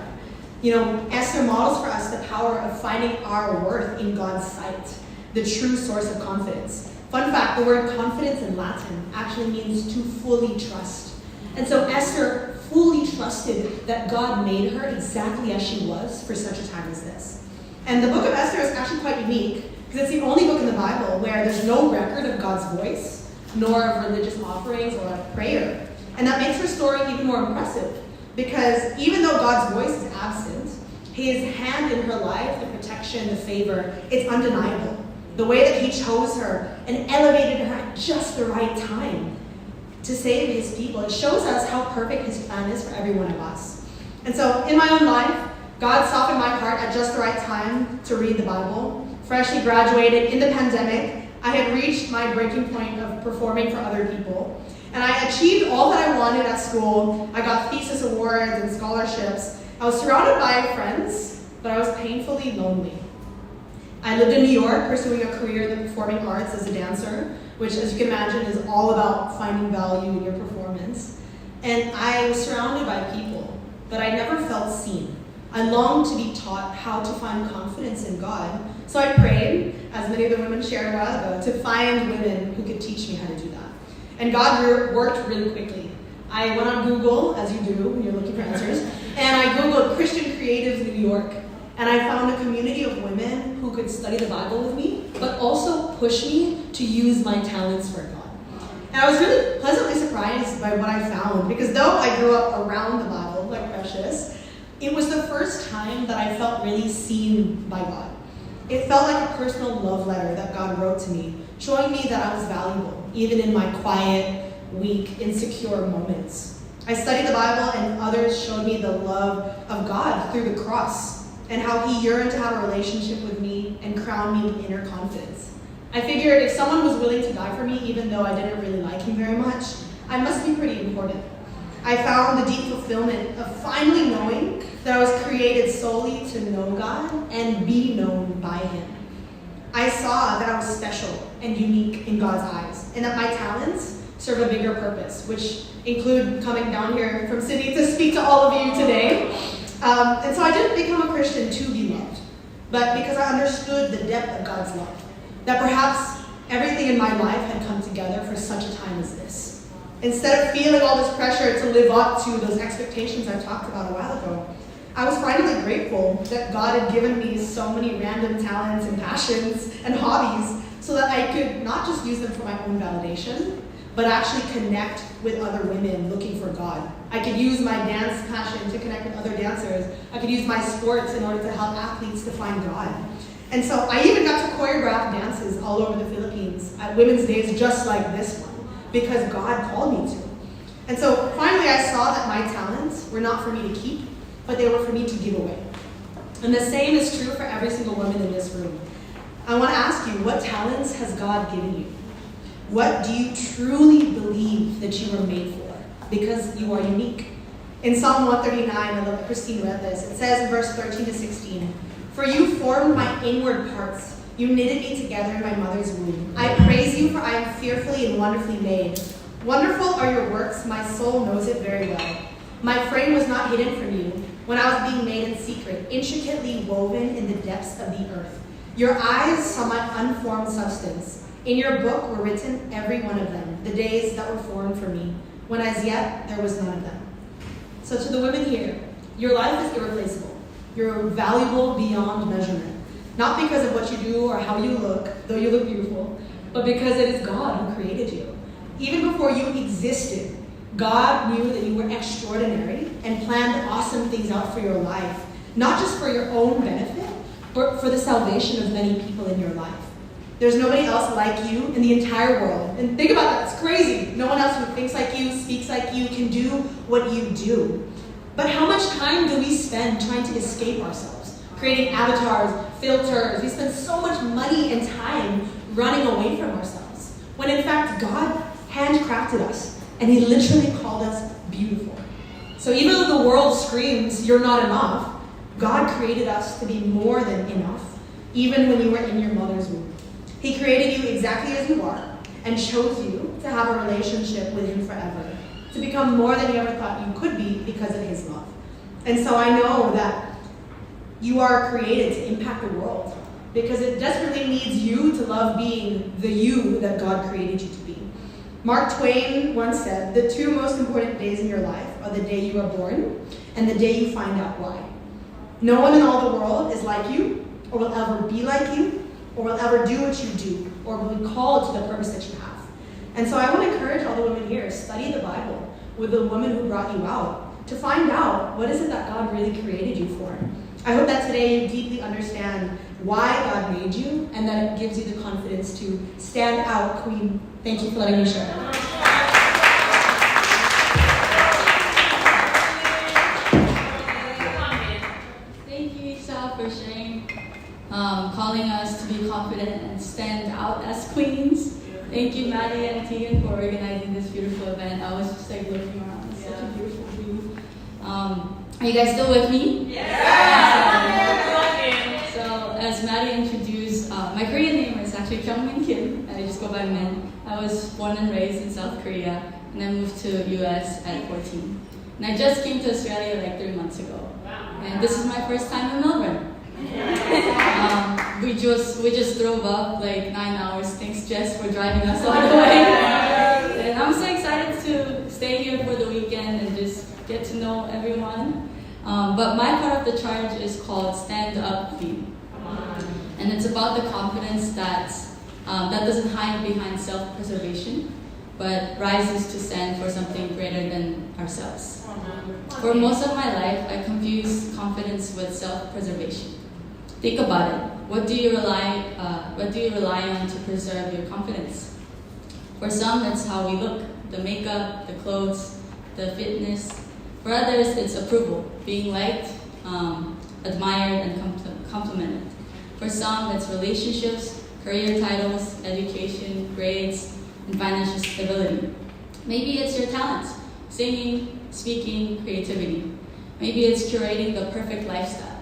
You know, Esther models for us the power of finding our worth in God's sight, the true source of confidence. Fun fact, the word confidence in Latin actually means to fully trust. And so Esther fully trusted that God made her exactly as she was for such a time as this. And the book of Esther is actually quite unique because it's the only book in the Bible where there's no record of God's voice, nor of religious offerings or of prayer. And that makes her story even more impressive because even though God's voice is absent, his hand in her life, the protection, the favor, it's undeniable. The way that he chose her and elevated her at just the right time to save his people, it shows us how perfect his plan is for every one of us. And so in my own life, God softened my heart at just the right time to read the Bible. Freshly graduated in the pandemic, I had reached my breaking point of performing for other people. And I achieved all that I wanted at school. I got thesis awards and scholarships. I was surrounded by friends, but I was painfully lonely. I lived in New York pursuing a career in the performing arts as a dancer, which, as you can imagine, is all about finding value in your performance. And I was surrounded by people, but I never felt seen. I longed to be taught how to find confidence in God. So I prayed, as many of the women shared a while ago, to find women who could teach me how to do that. And God worked really quickly. I went on Google, as you do when you're looking for answers, and I Googled Christian Creatives New York. And I found a community of women who could study the Bible with me, but also push me to use my talents for God. And I was really pleasantly surprised by what I found, because though I grew up around the Bible, like Precious, it was the first time that I felt really seen by God. It felt like a personal love letter that God wrote to me, showing me that I was valuable, even in my quiet, weak, insecure moments. I studied the Bible, and others showed me the love of God through the cross, and how he yearned to have a relationship with me and crown me with inner confidence. I figured if someone was willing to die for me, even though I didn't really like him very much, I must be pretty important. I found the deep fulfillment of finally knowing that I was created solely to know God and be known by him. I saw that I was special and unique in God's eyes, and that my talents serve a bigger purpose, which include coming down here from Sydney to speak to all of you today. And so I didn't become a Christian to be loved, but because I understood the depth of God's love, that perhaps everything in my life had come together for such a time as this. Instead of feeling all this pressure to live up to those expectations I talked about a while ago, I was finally grateful that God had given me so many random talents and passions and hobbies so that I could not just use them for my own validation, but actually connect with other women looking for God. I could use my dance passion to connect with other dancers. I could use my sports in order to help athletes to find God. And so I even got to choreograph dances all over the Philippines at women's days just like this one, because God called me to. And so finally I saw that my talents were not for me to keep, but they were for me to give away. And the same is true for every single woman in this room. I want to ask you, what talents has God given you? What do you truly believe that you were made for? Because you are unique. In Psalm 139, I love Christine read this, it says in verse 13 to 16, "For you formed my inward parts. You knitted me together in my mother's womb. I praise you, for I am fearfully and wonderfully made. Wonderful are your works. My soul knows it very well. My frame was not hidden from you when I was being made in secret, intricately woven in the depths of the earth. Your eyes saw my unformed substance. In your book were written, every one of them, the days that were formed for me, when as yet there was none of them." So to the women here, your life is irreplaceable. You're valuable beyond measurement. Not because of what you do or how you look, though you look beautiful, but because it is God who created you. Even before you existed, God knew that you were extraordinary and planned awesome things out for your life, not just for your own benefit, but for the salvation of many people in your life. There's nobody else like you in the entire world. And think about that, it's crazy. No one else who thinks like you, speaks like you, can do what you do. But how much time do we spend trying to escape ourselves? Creating avatars, filters. We spend so much money and time running away from ourselves. When in fact, God handcrafted us, and he literally called us beautiful. So even though the world screams, you're not enough, God created us to be more than enough, even when you were in your mother's womb. He created you exactly as you are, and chose you to have a relationship with him forever, to become more than you ever thought you could be because of his love. And so I know that you are created to impact the world, because it desperately needs you to love being the you that God created you to be. Mark Twain once said, "The two most important days in your life are the day you are born and the day you find out why." No one in all the world is like you, or will ever be like you, or will ever do what you do, or will be called to the purpose that you have. And so I want to encourage all the women here, study the Bible with the woman who brought you out, to find out what is it that God really created you for. I hope that today you deeply understand why God made you, and that it gives you the confidence to stand out, Queen. Thank you for letting me share. Thank you, Isa, for sharing, calling us to be confident and stand out as queens. Thank you, Maddie and Tegan, for organizing this beautiful event. I was just like looking around, it's such a beautiful view. Are you guys still with me? So, as Maddie introduced, my Korean name is actually Kyungmin Kim, and I just go by Min. I was born and raised in South Korea, and I moved to US at 14. And I just came to Australia like 3 months ago. And this is my first time in Melbourne. We just drove up like 9 hours. Thanks, Jess, for driving us all the way. And I'm so excited to stay here for the weekend and just get to know everyone. But my part of the charge is called Stand Up Queen. And it's about the confidence that doesn't hide behind self-preservation, but rises to stand for something greater than ourselves. For most of my life, I confuse confidence with self-preservation. Think about it. What do you rely on to preserve your confidence? For some, it's how we look, the makeup, the clothes, the fitness. For others, it's approval, being liked, admired, and complimented. For some, it's relationships, career titles, education, grades, and financial stability. Maybe it's your talents, singing, speaking, creativity. Maybe it's curating the perfect lifestyle,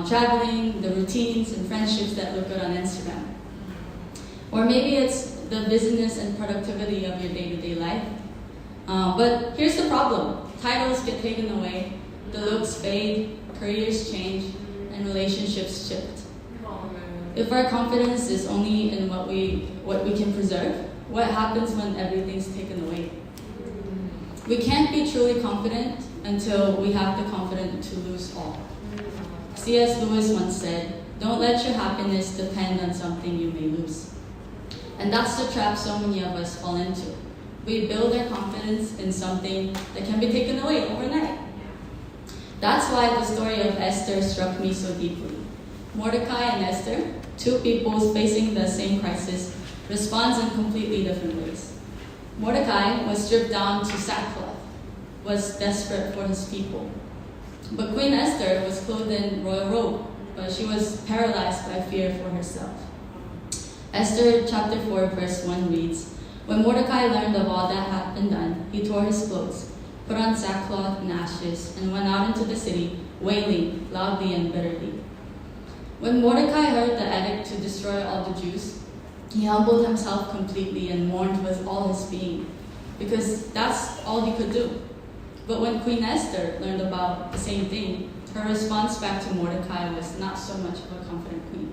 traveling, the routines and friendships that look good on Instagram. Or maybe it's the business and productivity of your day-to-day life. But here's the problem. Titles get taken away, the looks fade, careers change, and relationships shift. If our confidence is only in what we can preserve, what happens when everything's taken away? We can't be truly confident until we have the confidence to lose all. C.S. Lewis once said, "Don't let your happiness depend on something you may lose." And that's the trap so many of us fall into. We build our confidence in something that can be taken away overnight. That's why the story of Esther struck me so deeply. Mordecai and Esther, two peoples facing the same crisis, responds in completely different ways. Mordecai was stripped down to sackcloth, was desperate for his people. But Queen Esther was clothed in royal robe, but she was paralyzed by fear for herself. Esther chapter 4 verse 1 reads, "When Mordecai learned of all that had been done, he tore his clothes, put on sackcloth and ashes, and went out into the city, wailing loudly and bitterly." When Mordecai heard the edict to destroy all the Jews, he humbled himself completely and mourned with all his being, because that's all he could do. But when Queen Esther learned about the same thing, her response back to Mordecai was not so much of a confident queen.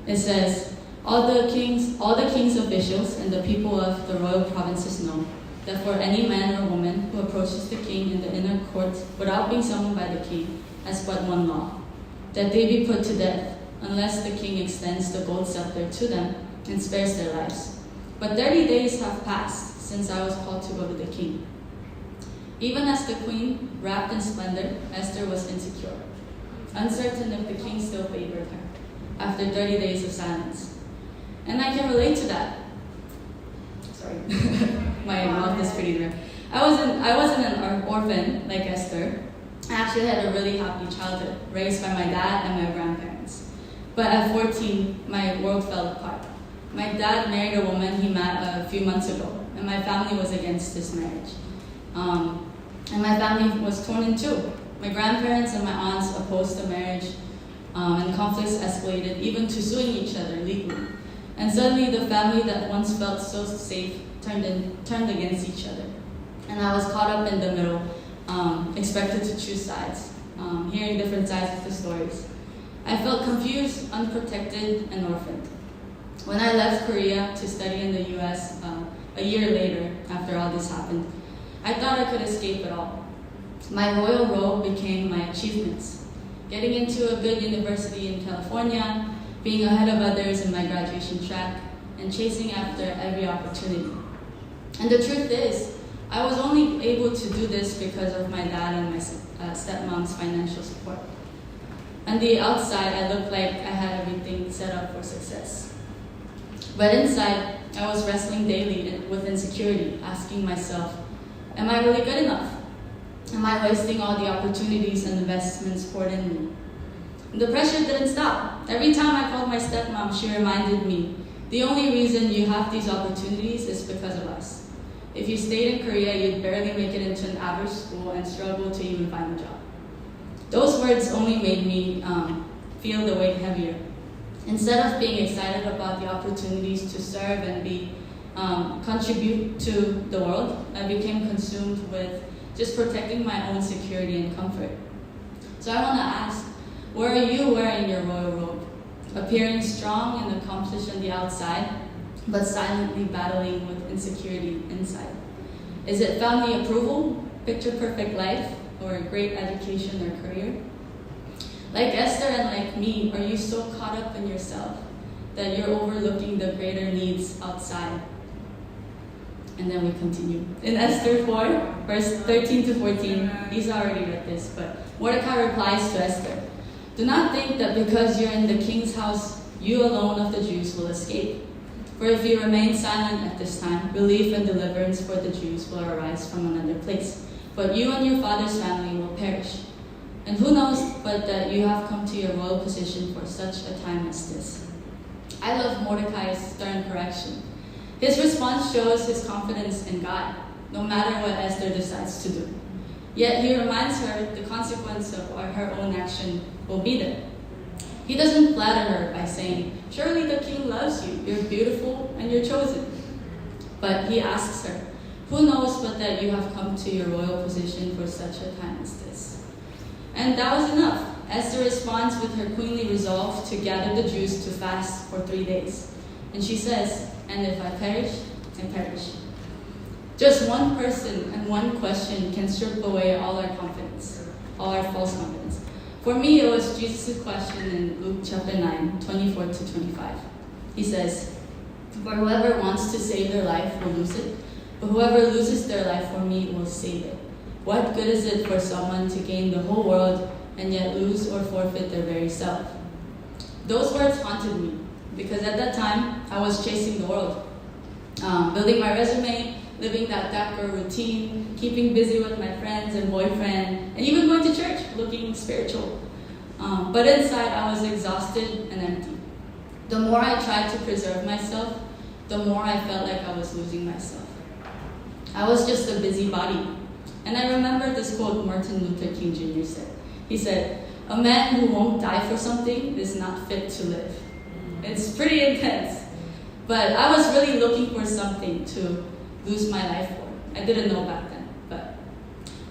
It says, all the king's officials and the people of the royal provinces know that for any man or woman who approaches the king in the inner court without being summoned by the king has but one law, that they be put to death, unless the king extends the gold scepter to them and spares their lives. But 30 days have passed since I was called to go to the king. Even as the queen, wrapped in splendor, Esther was insecure, uncertain if the king still favored her, after 30 days of silence. And I can relate to that. Sorry, my mouth is pretty dry. I wasn't an orphan like Esther. I actually had a really happy childhood, raised by my dad and my grandparents. But at 14, my world fell apart. My dad married a woman he met a few months ago, and my family was against this marriage. And my family was torn in two. My grandparents and my aunts opposed the marriage, and conflicts escalated even to suing each other legally. And suddenly the family that once felt so safe turned against each other. And I was caught up in the middle, expected to choose sides, hearing different sides of the stories. I felt confused, unprotected, and orphaned. When I left Korea to study in the US, a year later, after all this happened, I thought I could escape it all. My royal robe became my achievements. Getting into a good university in California, being ahead of others in my graduation track, and chasing after every opportunity. And the truth is, I was only able to do this because of my dad and my stepmom's financial support. On the outside, I looked like I had everything set up for success. But inside, I was wrestling daily with insecurity, asking myself, am I really good enough? Am I wasting all the opportunities and investments poured in me? And the pressure didn't stop. Every time I called my stepmom, she reminded me, the only reason you have these opportunities is because of us. If you stayed in Korea, you'd barely make it into an average school and struggle to even find a job. Those words only made me feel the weight heavier. Instead of being excited about the opportunities to serve and contribute to the world, I became consumed with just protecting my own security and comfort. So I want to ask, where are you wearing your royal robe? Appearing strong and accomplished on the outside, but silently battling with insecurity inside. Is it family approval, picture perfect life, or a great education or career? Like Esther and like me, are you so caught up in yourself that you're overlooking the greater needs outside? And then we continue. In Esther 4, verse 13 to 14, Lisa already read this, but Mordecai replies to Esther, do not think that because you're in the king's house, you alone of the Jews will escape. For if you remain silent at this time, relief and deliverance for the Jews will arise from another place. But you and your father's family will perish. And who knows but that you have come to your royal position for such a time as this. I love Mordecai's stern correction. His response shows his confidence in God, no matter what Esther decides to do. Yet he reminds her the consequence of her own action will be there. He doesn't flatter her by saying, surely the king loves you, you're beautiful, and you're chosen. But he asks her, who knows but that you have come to your royal position for such a time as this? And that was enough. Esther responds with her queenly resolve to gather the Jews to fast for 3 days. And she says, and if I perish, I perish. Just one person and one question can strip away all our confidence, all our false confidence. For me, it was Jesus' question in Luke chapter 9, 24 to 25. He says, for whoever wants to save their life will lose it, but whoever loses their life for me will save it. What good is it for someone to gain the whole world and yet lose or forfeit their very self? Those words haunted me because at that time, I was chasing the world, building my resume, living that DACA routine, keeping busy with my friends and boyfriend, and even going to church, looking spiritual. But inside, I was exhausted and empty. The more I tried to preserve myself, the more I felt like I was losing myself. I was just a busybody. And I remember this quote Martin Luther King Jr. said. He said, a man who won't die for something is not fit to live. It's pretty intense. But I was really looking for something to lose my life for. I didn't know back then. But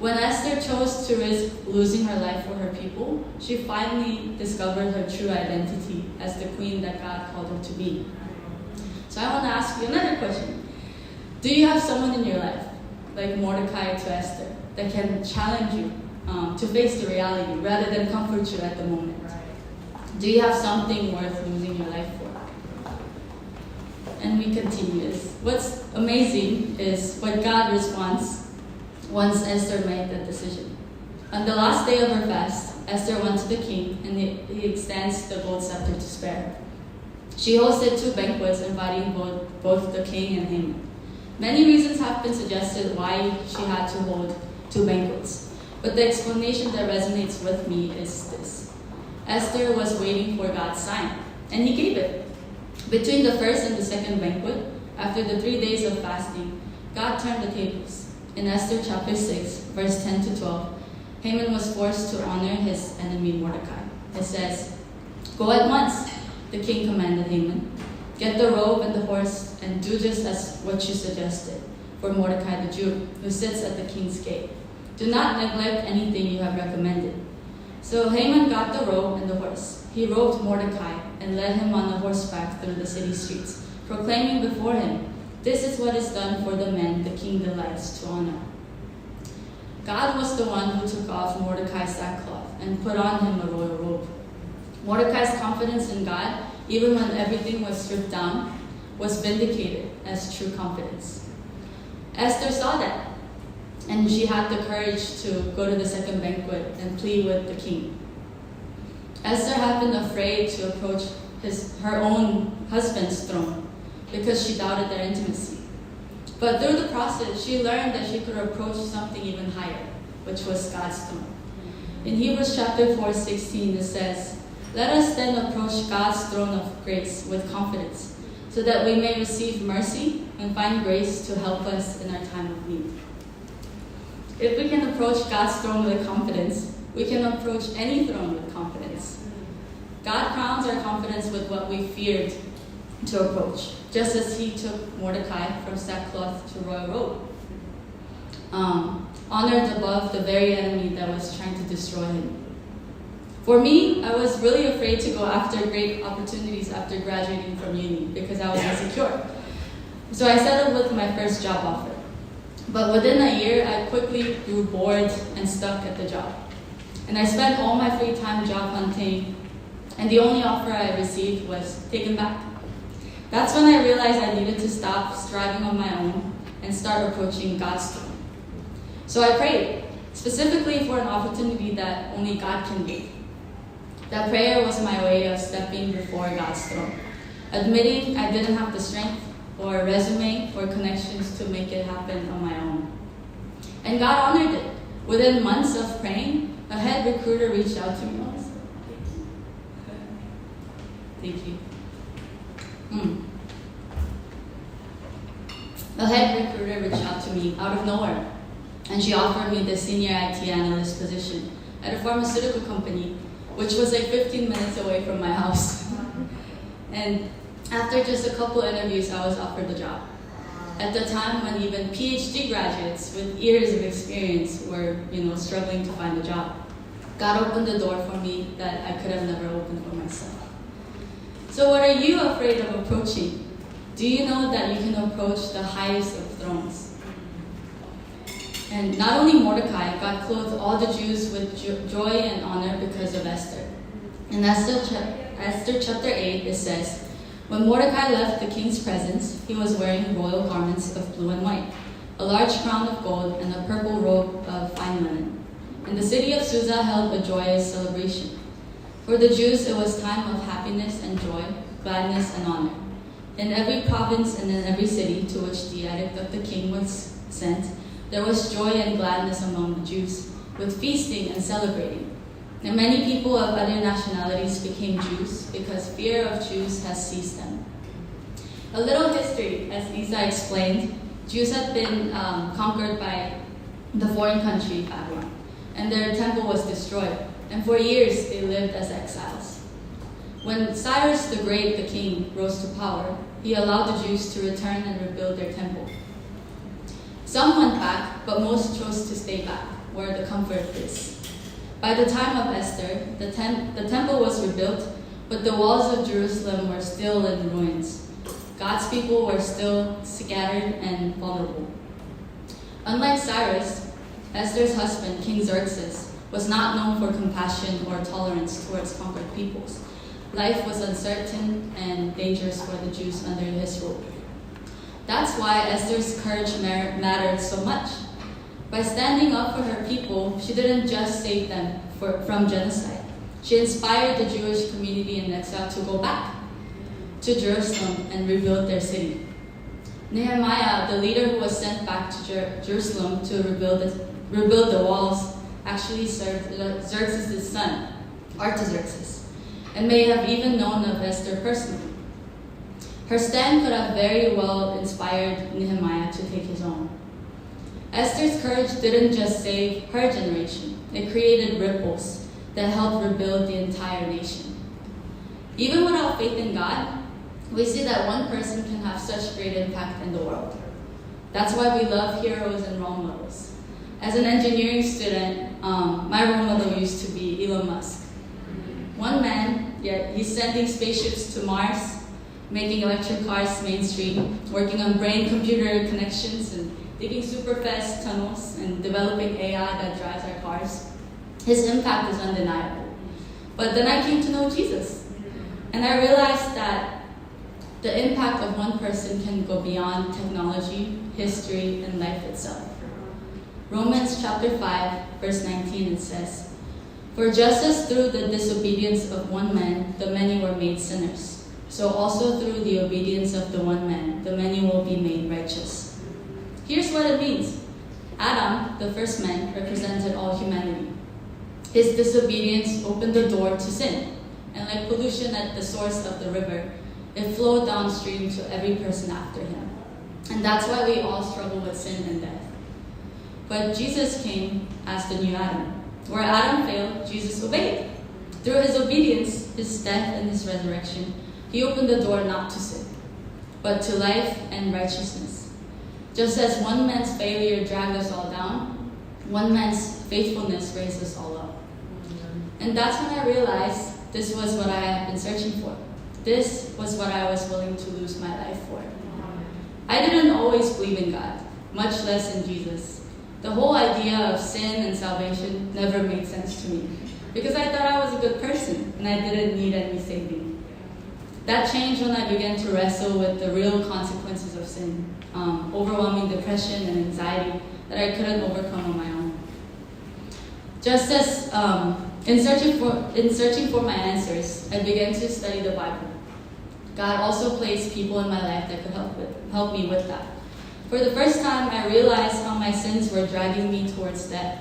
when Esther chose to risk losing her life for her people, she finally discovered her true identity as the queen that God called her to be. So I want to ask you another question. Do you have someone in your life, like Mordecai to Esther, that can challenge you to face the reality rather than comfort you at the moment? Do you have something worth losing your life for? And we continue. What's amazing is what God responds once Esther made that decision. On the last day of her fast, Esther went to the king and he extends the gold scepter to spare her. She hosted 2 banquets inviting both the king and Haman. Many reasons have been suggested why she had to hold 2 banquets, but the explanation that resonates with me is this. Esther was waiting for God's sign, and he gave it. Between the first and the second banquet, after the 3 days of fasting, God turned the tables. In Esther chapter 6, verse 10 to 12, Haman was forced to honor his enemy Mordecai. It says, go at once, the king commanded Haman. Get the robe and the horse and do just as what you suggested for Mordecai the Jew, who sits at the king's gate. Do not neglect anything you have recommended. So Haman got the robe and the horse. He robed Mordecai and led him on a horseback through the city streets, proclaiming before him, This is what is done for the man the king delights to honor. God was the one who took off Mordecai's sackcloth and put on him a royal robe. Mordecai's confidence in God, even when everything was stripped down, was vindicated as true confidence. Esther saw that, and she had the courage to go to the second banquet and plead with the king. Esther had been afraid to approach her own husband's throne because she doubted their intimacy. But through the process, she learned that she could approach something even higher, which was God's throne. In Hebrews chapter 4:16, it says, "Let us then approach God's throne of grace with confidence, so that we may receive mercy and find grace to help us in our time of need." If we can approach God's throne with confidence, we can approach any throne with confidence. God crowns our confidence with what we feared to approach, just as he took Mordecai from sackcloth to royal robe. Honored above the very enemy that was trying to destroy him. For me, I was really afraid to go after great opportunities after graduating from uni because I was insecure. So I settled with my first job offer. But within a year, I quickly grew bored and stuck at the job. And I spent all my free time job hunting, and the only offer I received was taken back. That's when I realized I needed to stop striving on my own and start approaching God's throne. So I prayed, specifically for an opportunity that only God can give. That prayer was my way of stepping before God's throne, admitting I didn't have the strength or resume or connections to make it happen on my own. And God honored it. Within months of praying, a head recruiter reached out to me. Thank you. A head recruiter reached out to me out of nowhere, and she offered me the senior IT analyst position at a pharmaceutical company, which was like 15 minutes away from my house. And after just a couple interviews, I was offered the job. At the time when even PhD graduates with years of experience were, struggling to find a job. God opened the door for me that I could have never opened for myself. So what are you afraid of approaching? Do you know that you can approach the highest of thrones? And not only Mordecai, God clothed all the Jews with joy and honor because of Esther. In Esther chapter 8, it says, "When Mordecai left the king's presence, he was wearing royal garments of blue and white, a large crown of gold, and a purple robe of fine linen. And the city of Susa held a joyous celebration. For the Jews, it was time of happiness and joy, gladness and honor. In every province and in every city to which the edict of the king was sent, there was joy and gladness among the Jews, with feasting and celebrating. And many people of other nationalities became Jews because fear of Jews has seized them." A little history, as Lisa explained, Jews had been conquered by the foreign country, Babylon, and their temple was destroyed. And for years, they lived as exiles. When Cyrus the Great, the king, rose to power, he allowed the Jews to return and rebuild their temple. Some went back, but most chose to stay back, where the comfort is. By the time of Esther, the temple was rebuilt, but the walls of Jerusalem were still in ruins. God's people were still scattered and vulnerable. Unlike Cyrus, Esther's husband, King Xerxes, was not known for compassion or tolerance towards conquered peoples. Life was uncertain and dangerous for the Jews under his rule. That's why Esther's courage mattered so much. By standing up for her people, she didn't just save them from genocide. She inspired the Jewish community in exile to go back to Jerusalem and rebuild their city. Nehemiah, the leader who was sent back to Jerusalem to rebuild the walls, actually served Xerxes' son, Artaxerxes, and may have even known of Esther personally. Her stand could have very well inspired Nehemiah to take his own. Esther's courage didn't just save her generation, it created ripples that helped rebuild the entire nation. Even without faith in God, we see that one person can have such great impact in the world. That's why we love heroes and role models. As an engineering student, my role model used to be Elon Musk. One man, yet he's sending spaceships to Mars, making electric cars mainstream, working on brain-computer connections, and digging super fast tunnels, and developing AI that drives our cars. His impact is undeniable. But then I came to know Jesus, and I realized that the impact of one person can go beyond technology, history, and life itself. Romans chapter 5, verse 19, it says, "For just as through the disobedience of one man the many were made sinners, so also through the obedience of the one man the many will be made righteous." Here's what it means. Adam, the first man, represented all humanity. His disobedience opened the door to sin, and like pollution at the source of the river, it flowed downstream to every person after him. And that's why we all struggle with sin and death. But Jesus came as the new Adam. Where Adam failed, Jesus obeyed. Through his obedience, his death, and his resurrection, he opened the door not to sin, but to life and righteousness. Just as one man's failure dragged us all down, one man's faithfulness raised us all up. And that's when I realized this was what I had been searching for. This was what I was willing to lose my life for. I didn't always believe in God, much less in Jesus. The whole idea of sin and salvation never made sense to me because I thought I was a good person and I didn't need any saving. That changed when I began to wrestle with the real consequences of sin, overwhelming depression and anxiety that I couldn't overcome on my own. Just as in searching for my answers, I began to study the Bible. God also placed people in my life that could help me with that. For the first time, I realized how my sins were dragging me towards death.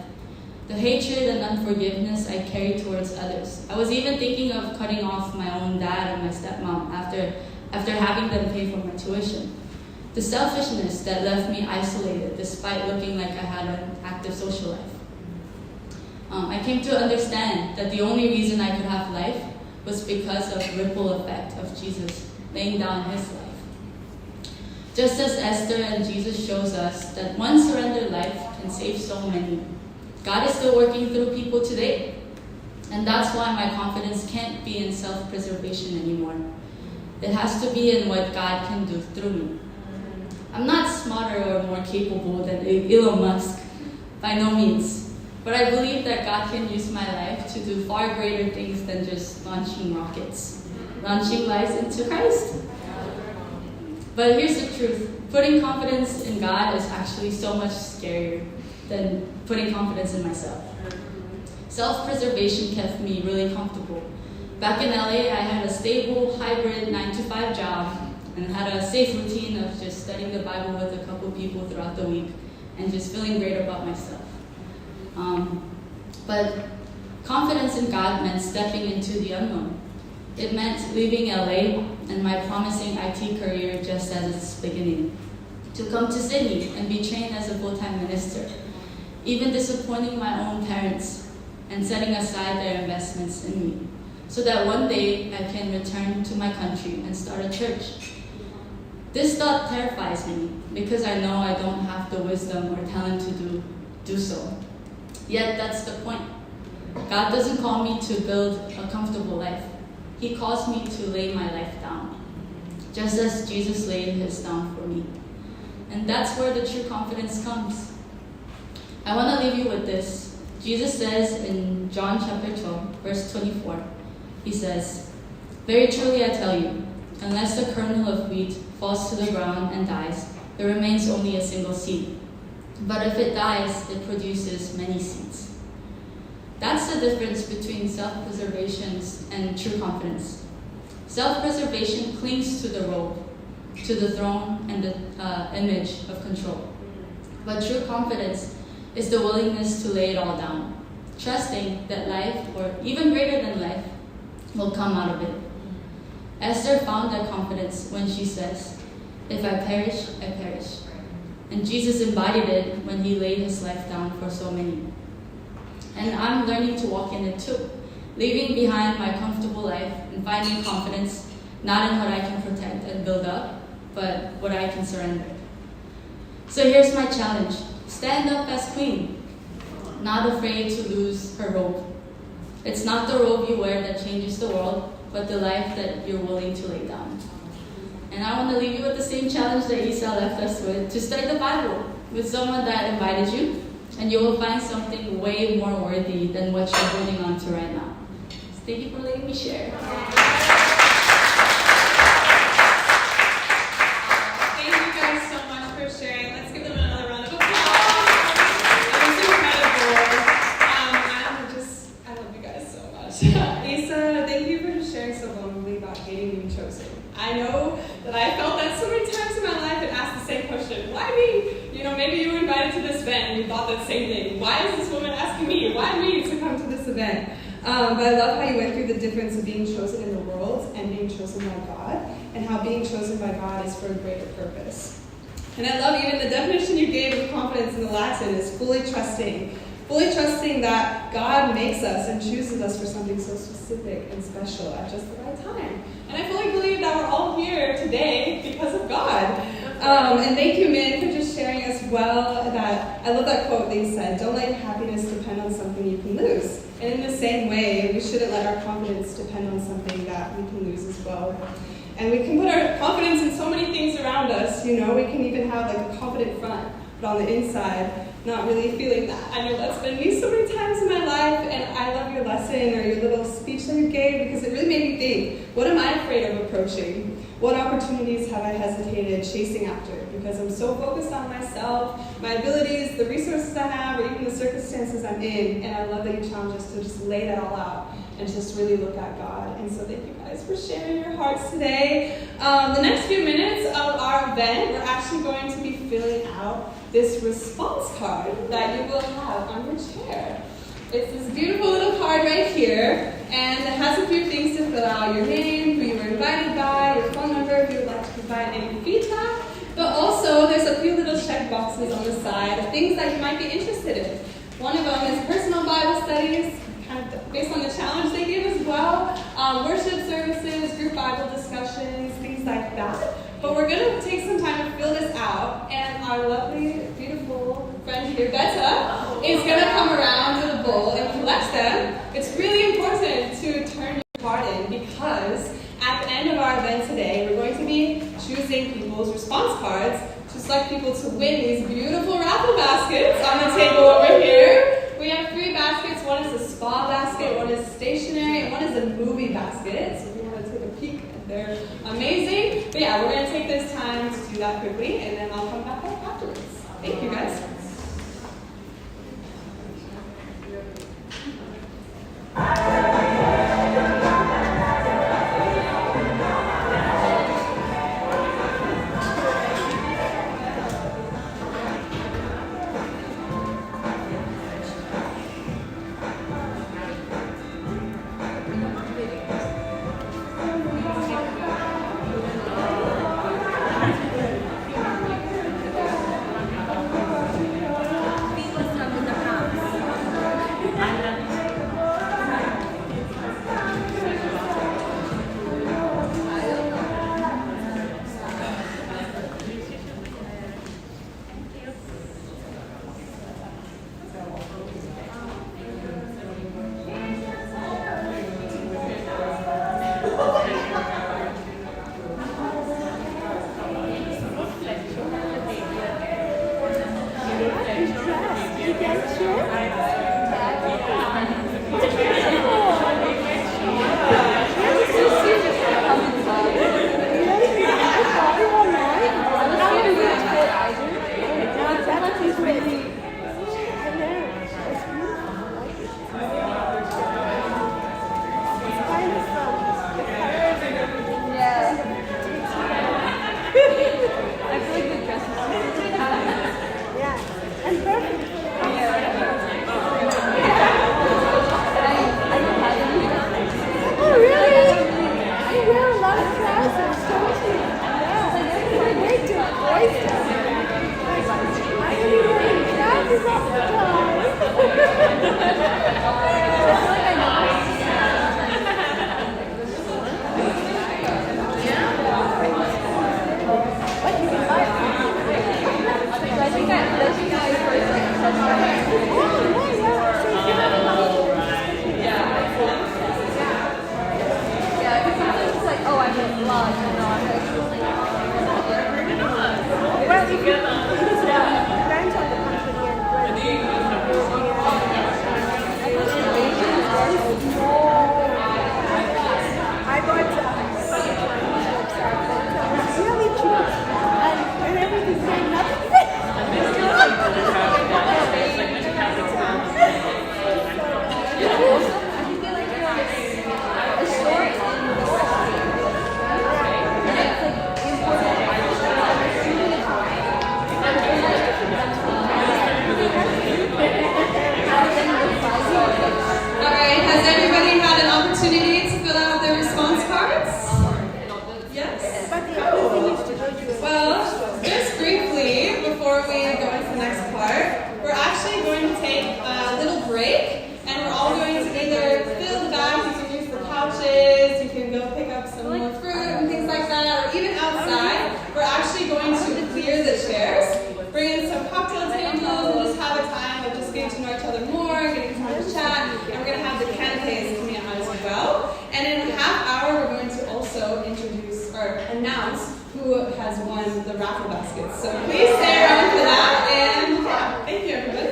The hatred and unforgiveness I carried towards others. I was even thinking of cutting off my own dad and my stepmom after having them pay for my tuition. The selfishness that left me isolated despite looking like I had an active social life. I came to understand that the only reason I could have life was because of the ripple effect of Jesus laying down his life. Just as Esther and Jesus shows us that one surrendered life can save so many, God is still working through people today. And that's why my confidence can't be in self-preservation anymore. It has to be in what God can do through me. I'm not smarter or more capable than Elon Musk, by no means. But I believe that God can use my life to do far greater things than just launching rockets, launching lives into Christ. But here's the truth. Putting confidence in God is actually so much scarier than putting confidence in myself. Self-preservation kept me really comfortable. Back in LA, I had a stable, hybrid 9-to-5 job and had a safe routine of just studying the Bible with a couple people throughout the week and just feeling great about myself. But confidence in God meant stepping into the unknown. It meant leaving LA and my promising IT career just as its beginning, to come to Sydney and be trained as a full-time minister, even disappointing my own parents and setting aside their investments in me, so that one day I can return to my country and start a church. This thought terrifies me because I know I don't have the wisdom or talent to do so. Yet that's the point. God doesn't call me to build a comfortable life. He calls me to lay my life down, just as Jesus laid his down for me. And that's where the true confidence comes. I want to leave you with this. Jesus says in John chapter 12, verse 24, he says, "Very truly I tell you, unless the kernel of wheat falls to the ground and dies, there remains only a single seed. But if it dies, it produces many seeds." That's the difference between self-preservation and true confidence. Self-preservation clings to the robe, to the throne, and the image of control. But true confidence is the willingness to lay it all down, trusting that life, or even greater than life, will come out of it. Esther found that confidence when she says, "If I perish, I perish." And Jesus embodied it when he laid his life down for so many. And I'm learning to walk in it too, leaving behind my comfortable life and finding confidence not in what I can protect and build up, but what I can surrender. So here's my challenge. Stand up as queen, not afraid to lose her robe. It's not the robe you wear that changes the world, but the life that you're willing to lay down. And I want to leave you with the same challenge that Isa left us with, to study the Bible with someone that invited you, and you will find something way more worthy than what you're holding on to right now. So thank you for letting me share. Thank you guys so much for sharing. Let's give them another round of applause. That was incredible. I love you guys so much. Isa, thank you for sharing so vulnerably about hating being chosen. I know that I felt that so many times in my life and asked the same question. Why me? You know, maybe you were invited to this event and you thought that same thing. Why is this woman asking me? Why me to come to this event? But I love how you went through the difference of being chosen in the world and being chosen by God, and how being chosen by God is for a greater purpose. And I love even the definition you gave of confidence in the Latin is fully trusting that God makes us and chooses us for something so specific and special at just the right time. And I fully believe that we're all here today because of God. And thank you, Min, for just sharing as well that I love that quote that you said, don't let your happiness depend on something you can lose. And in the same way, we shouldn't let our confidence depend on something that we can lose as well. And we can put our confidence in so many things around us, you know, we can even have like a confident front, but on the inside, not really feeling that. I know that's been me so many times in my life, and I love your lesson or your little speech that you gave because it really made me think, what am I afraid of approaching? What opportunities have I hesitated chasing after? Because I'm so focused on myself, my abilities, the resources I have, or even the circumstances I'm in, and I love that you challenge us to just lay that all out and just really look at God. And so thank you guys for sharing your hearts today. The next few minutes of our event, we're actually going to be filling out this response card that you will have on your chair. It's this beautiful little card right here, and it has a few things to fill out: your name, who you were invited by, your phone number if you would like to provide any feedback. But also, there's a few little check boxes on the side of things that you might be interested in. One of them is personal Bible studies, kind of based on the challenge they gave as well, worship services, group Bible discussions, things like that. But we're going to take some time to fill this out, and our lovely, beautiful friend here, Betta, is going to come around with a bowl and collect them. It's really important to turn your card in because at the end of our event today, we're going to be choosing people's response cards to select people to win these beautiful raffle baskets on the table over here. We have 3 baskets. One is a spa basket, one is stationery, and one is a movie basket. So if you want to take a peek, they're amazing. But yeah, we're going to take this time to do that quickly, and then I'll come back up afterwards. Thank you, guys. Alright, has everybody had an opportunity to fill out their response cards? Yes? Well, just briefly, before we go into the next part, we're actually going to take a little break, and we're all going to either fill the bags, you can use the pouches, you can go pick up some more fruit and things like that, or even outside, we're actually going to clear the chairs, bring in some cocktail tables, and just have a time of just getting to know each other more, getting to know the chat, and we're going to have the canapes coming out as well. And in a half hour, we're going to also introduce or announce who has won the raffle baskets. So please stay around for that, and yeah, thank you everybody.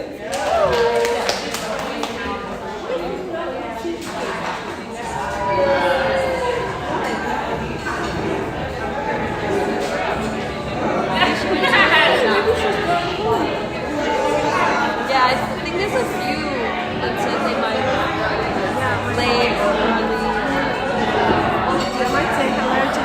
Yeah, I think there's a few that said they might play or really. I might say hello to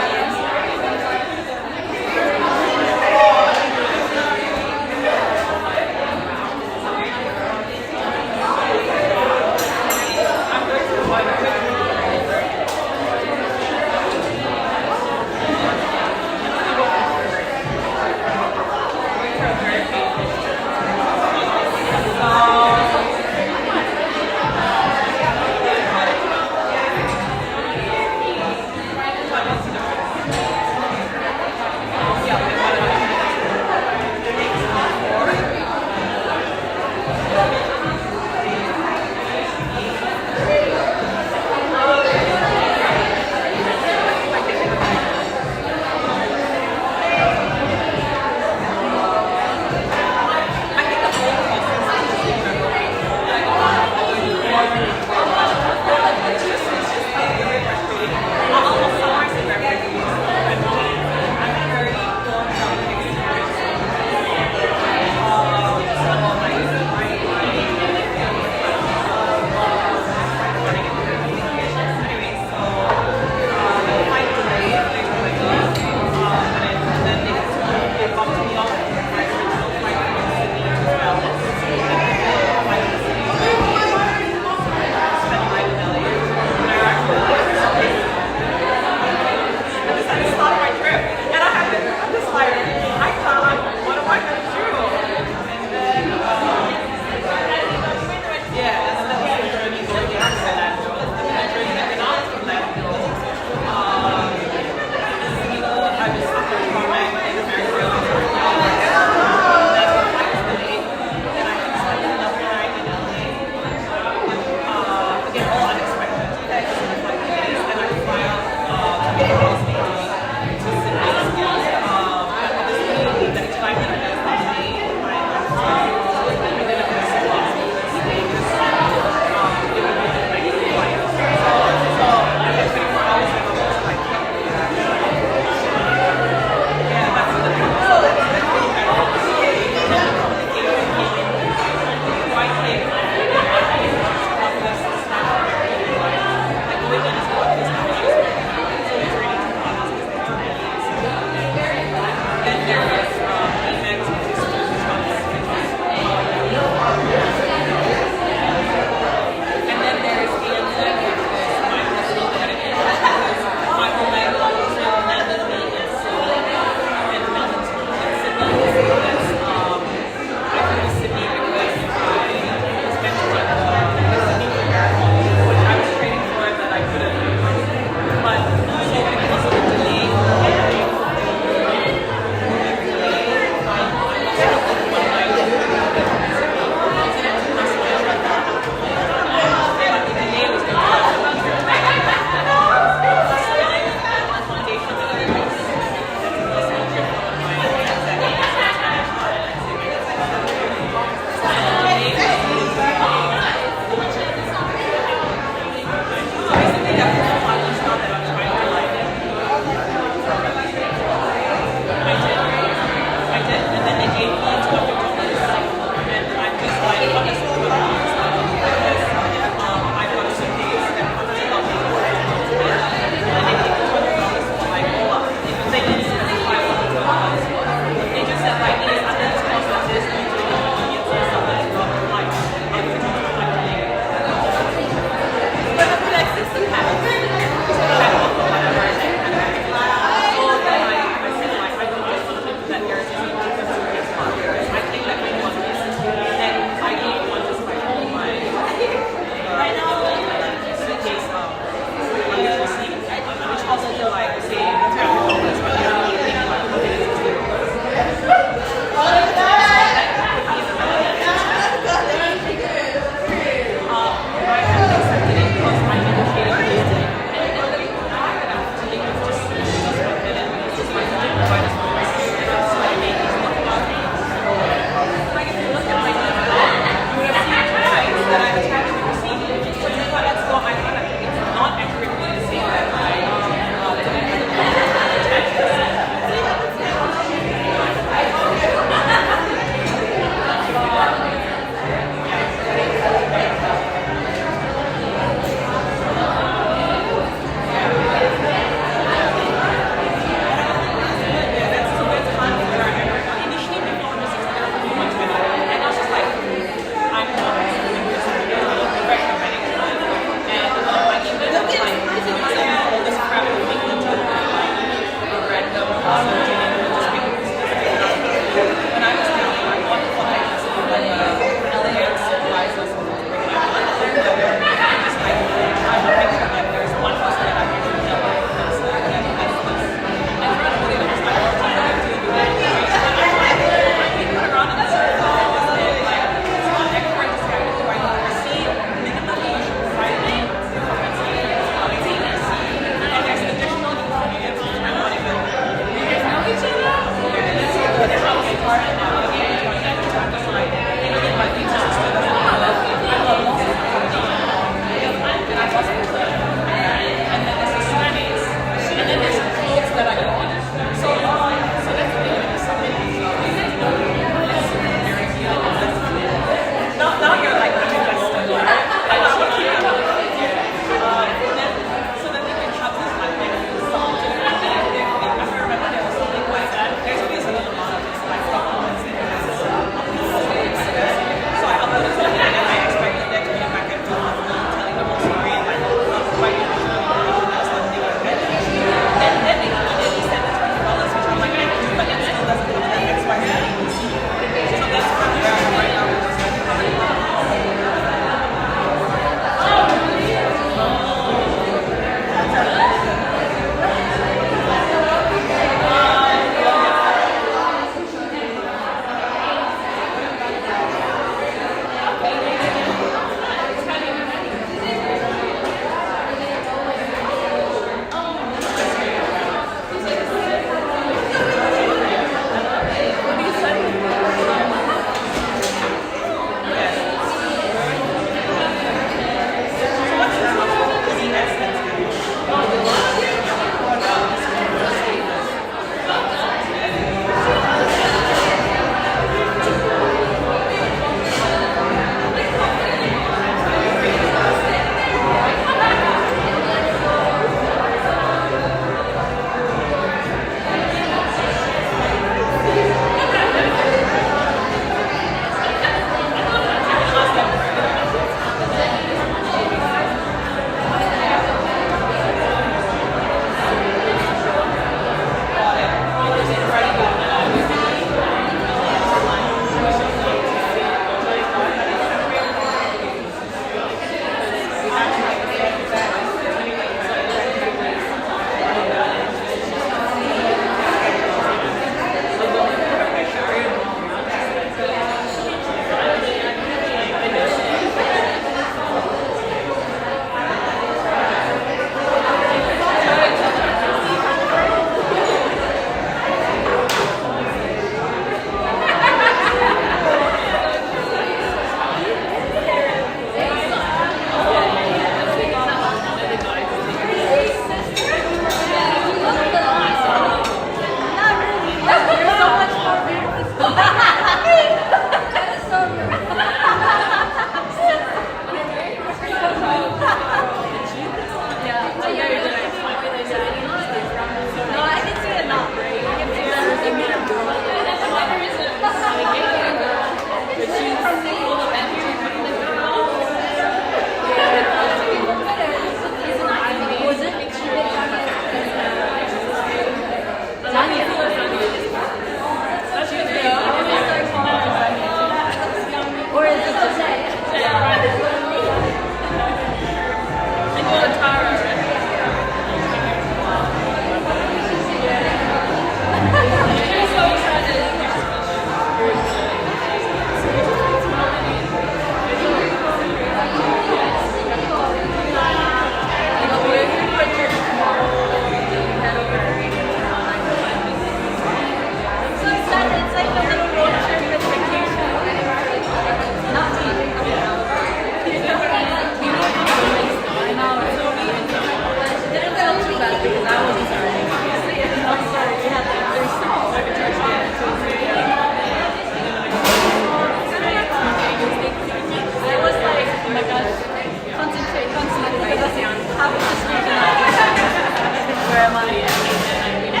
ceremony and I really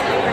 Like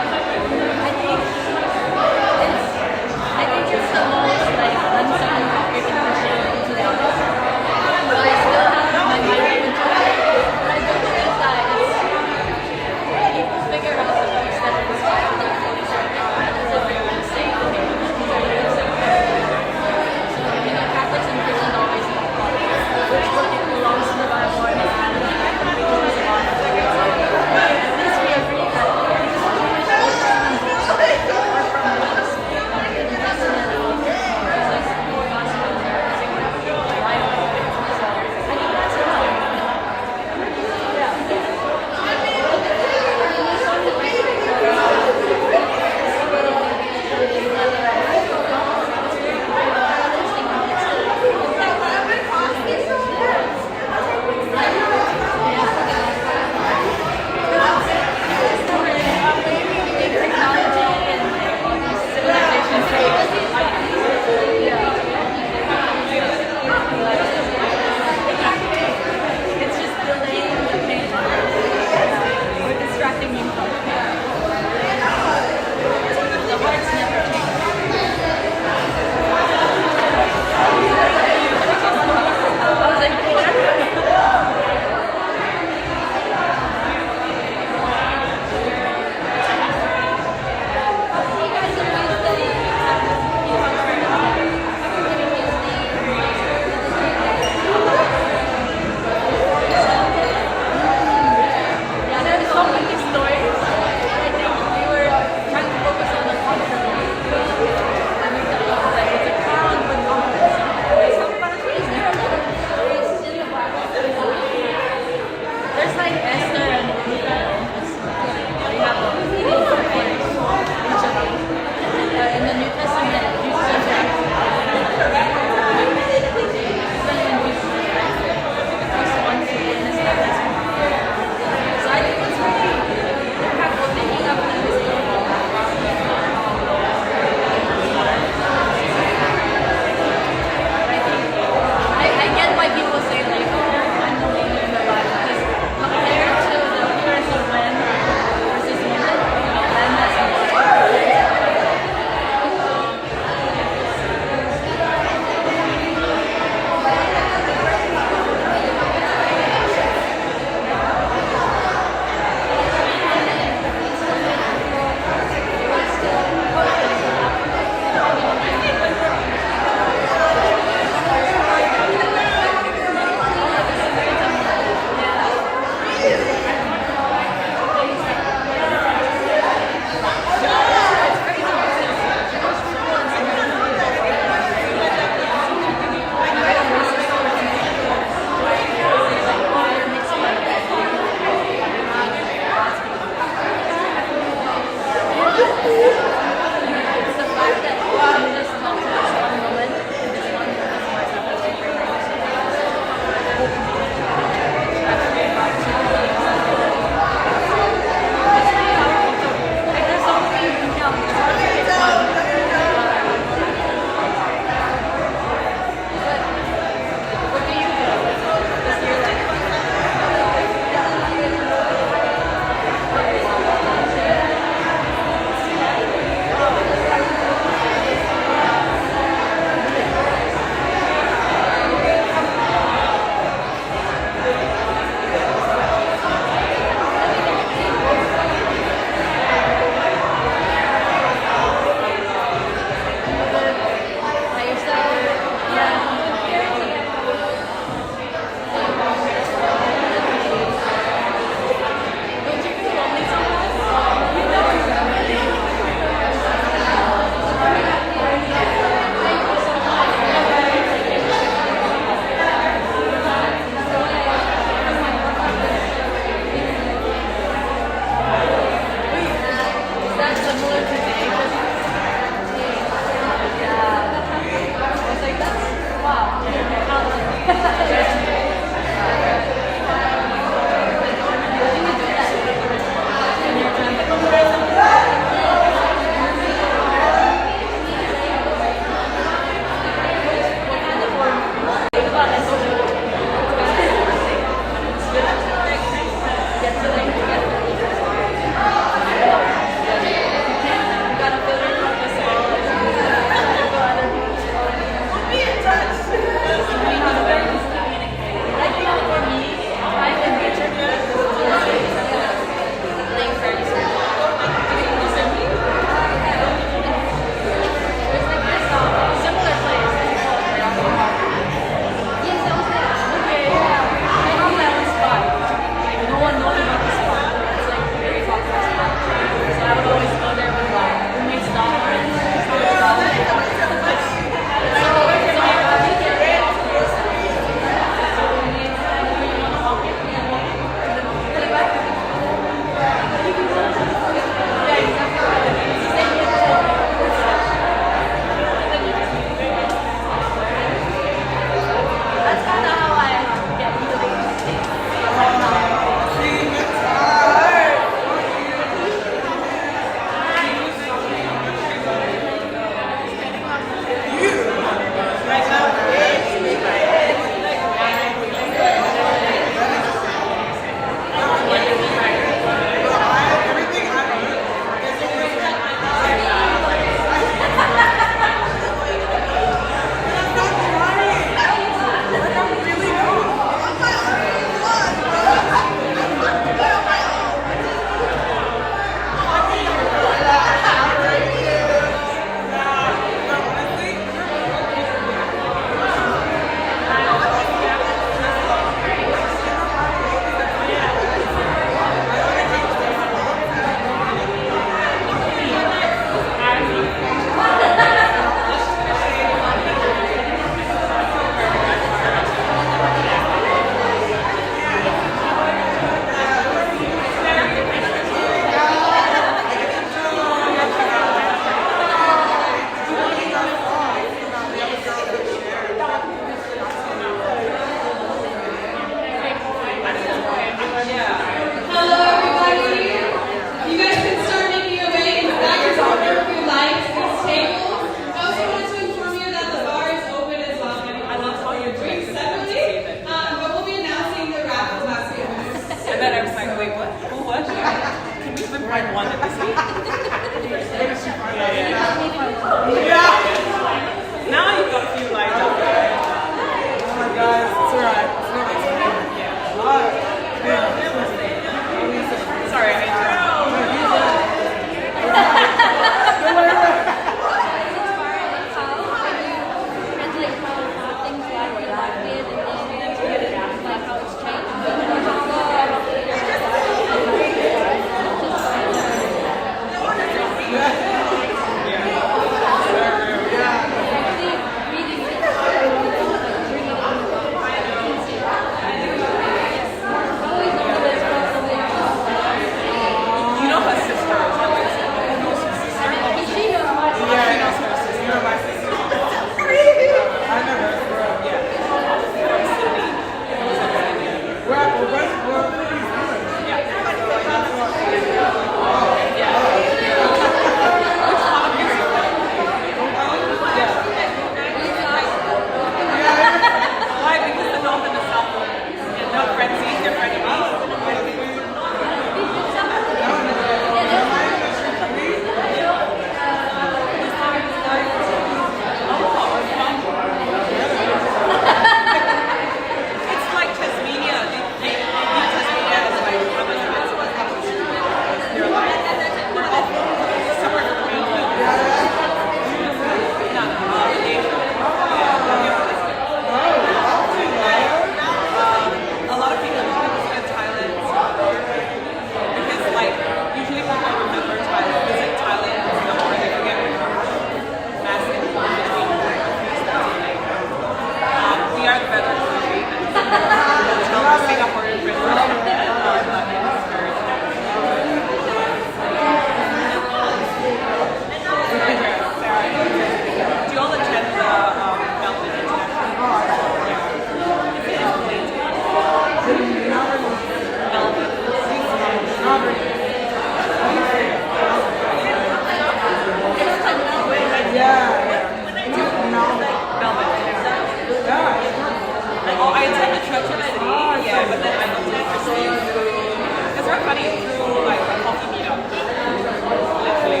Trinity, yeah, but then I got to Christine through, it's very funny, through like a coffee meetup, literally.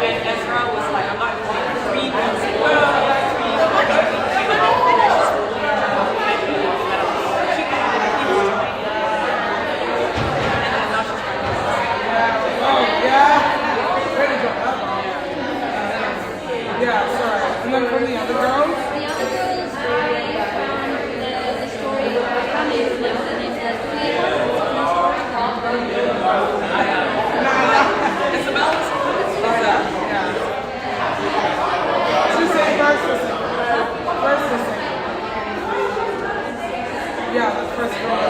And Ezra was like, I'm not going 3 months ago, 3 months ago, finished school, and she he was trying, and then now she's pregnant. Oh, yeah. Way to go. Yeah, sorry. And then from the other girls? The other girls, I found the story of my family who lives in it as Cleveland, and the story Isabel's Yeah. She said first or second? First or second? Yeah, the first girl.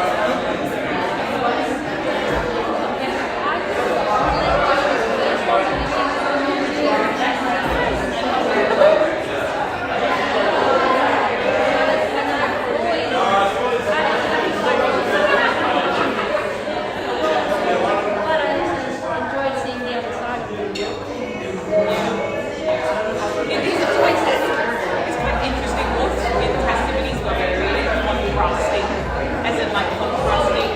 enjoyed seeing the other side of it. It is a choice that it's quite interesting. Most in festivities were very contrasting, as in like contrasting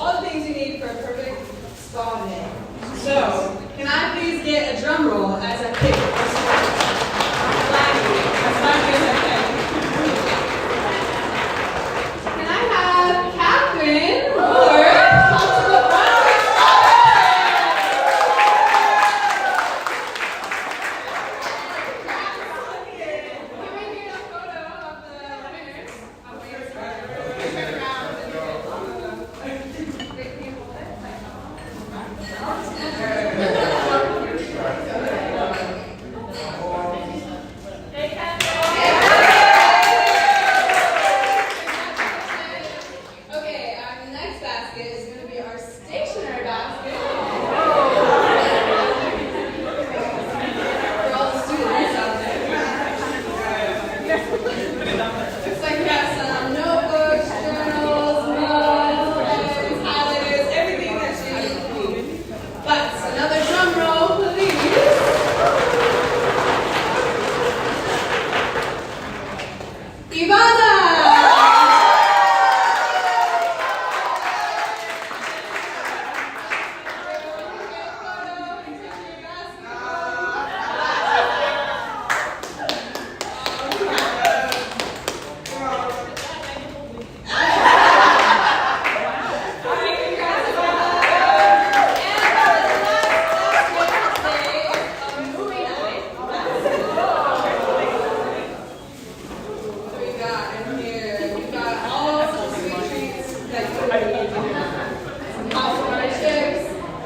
all the things you need for a perfect spa day. So, can I please get a drum roll as I pick our spa? As loudly as I can. Can I have Catherine Moore come to the front? Can we get a photo of the winners? I'll wait a second. Turn around and get Great, can you hold it? Okay, our next basket is going to be our stationery basket. For all the students out there. Looks like we got some notebooks, journals, mugs, pens, highlighters, everything that you need. But another drum roll, please. Ivana!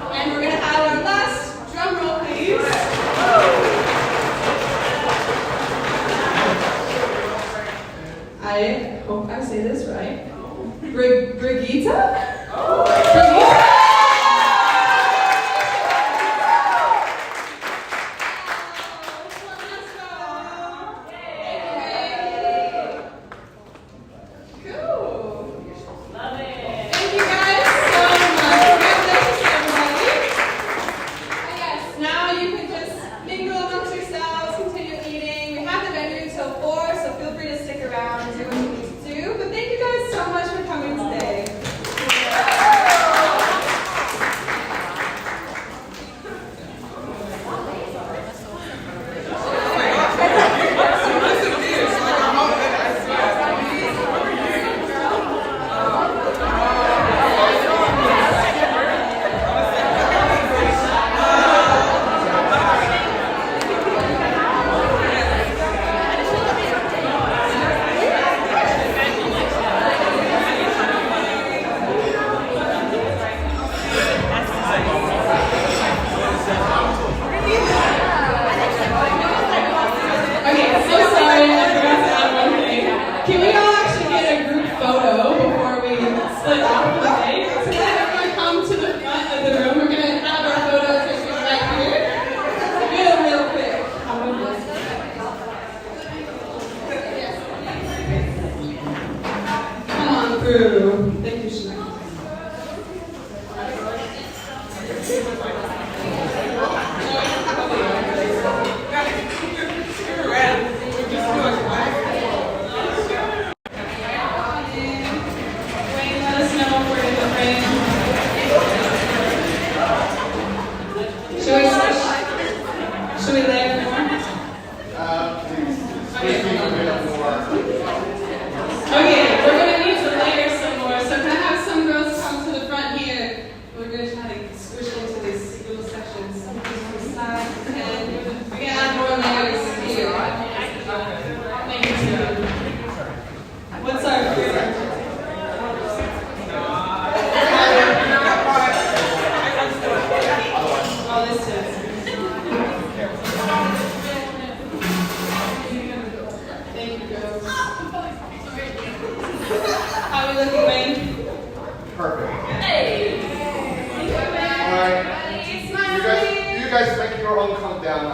And we're going to have our last drum roll, please. I hope I say this right. Brigitte? Brigitte? Cool. Thank you guys so much. Congratulations, everybody. And yes, now you can just mingle amongst yourselves, continue eating. We have the venue until 4, so feel free to stick around and do what you need to do. But thank you guys so much for coming today. Okay, so sorry, I forgot to add one thing. Can we all actually get a group photo before we split off for the day? So let everyone come to the front of the room. We're going to have our photo session right here. Real quick. Come on through. Thank you, Shana. Wayne, let us know if we're in the frame. Should we layer more? Okay, we're going to need to layer some more. So can I have some girls come to the front here? We're going to try to squish into these little sections. Some from the side, and we're going to add more layers here. Thank you. What's our favorite? Oh, this is. Thank you, girls. How are we looking, Wayne? Perfect. Hey! All right. Smile, please. You guys make your own countdown. I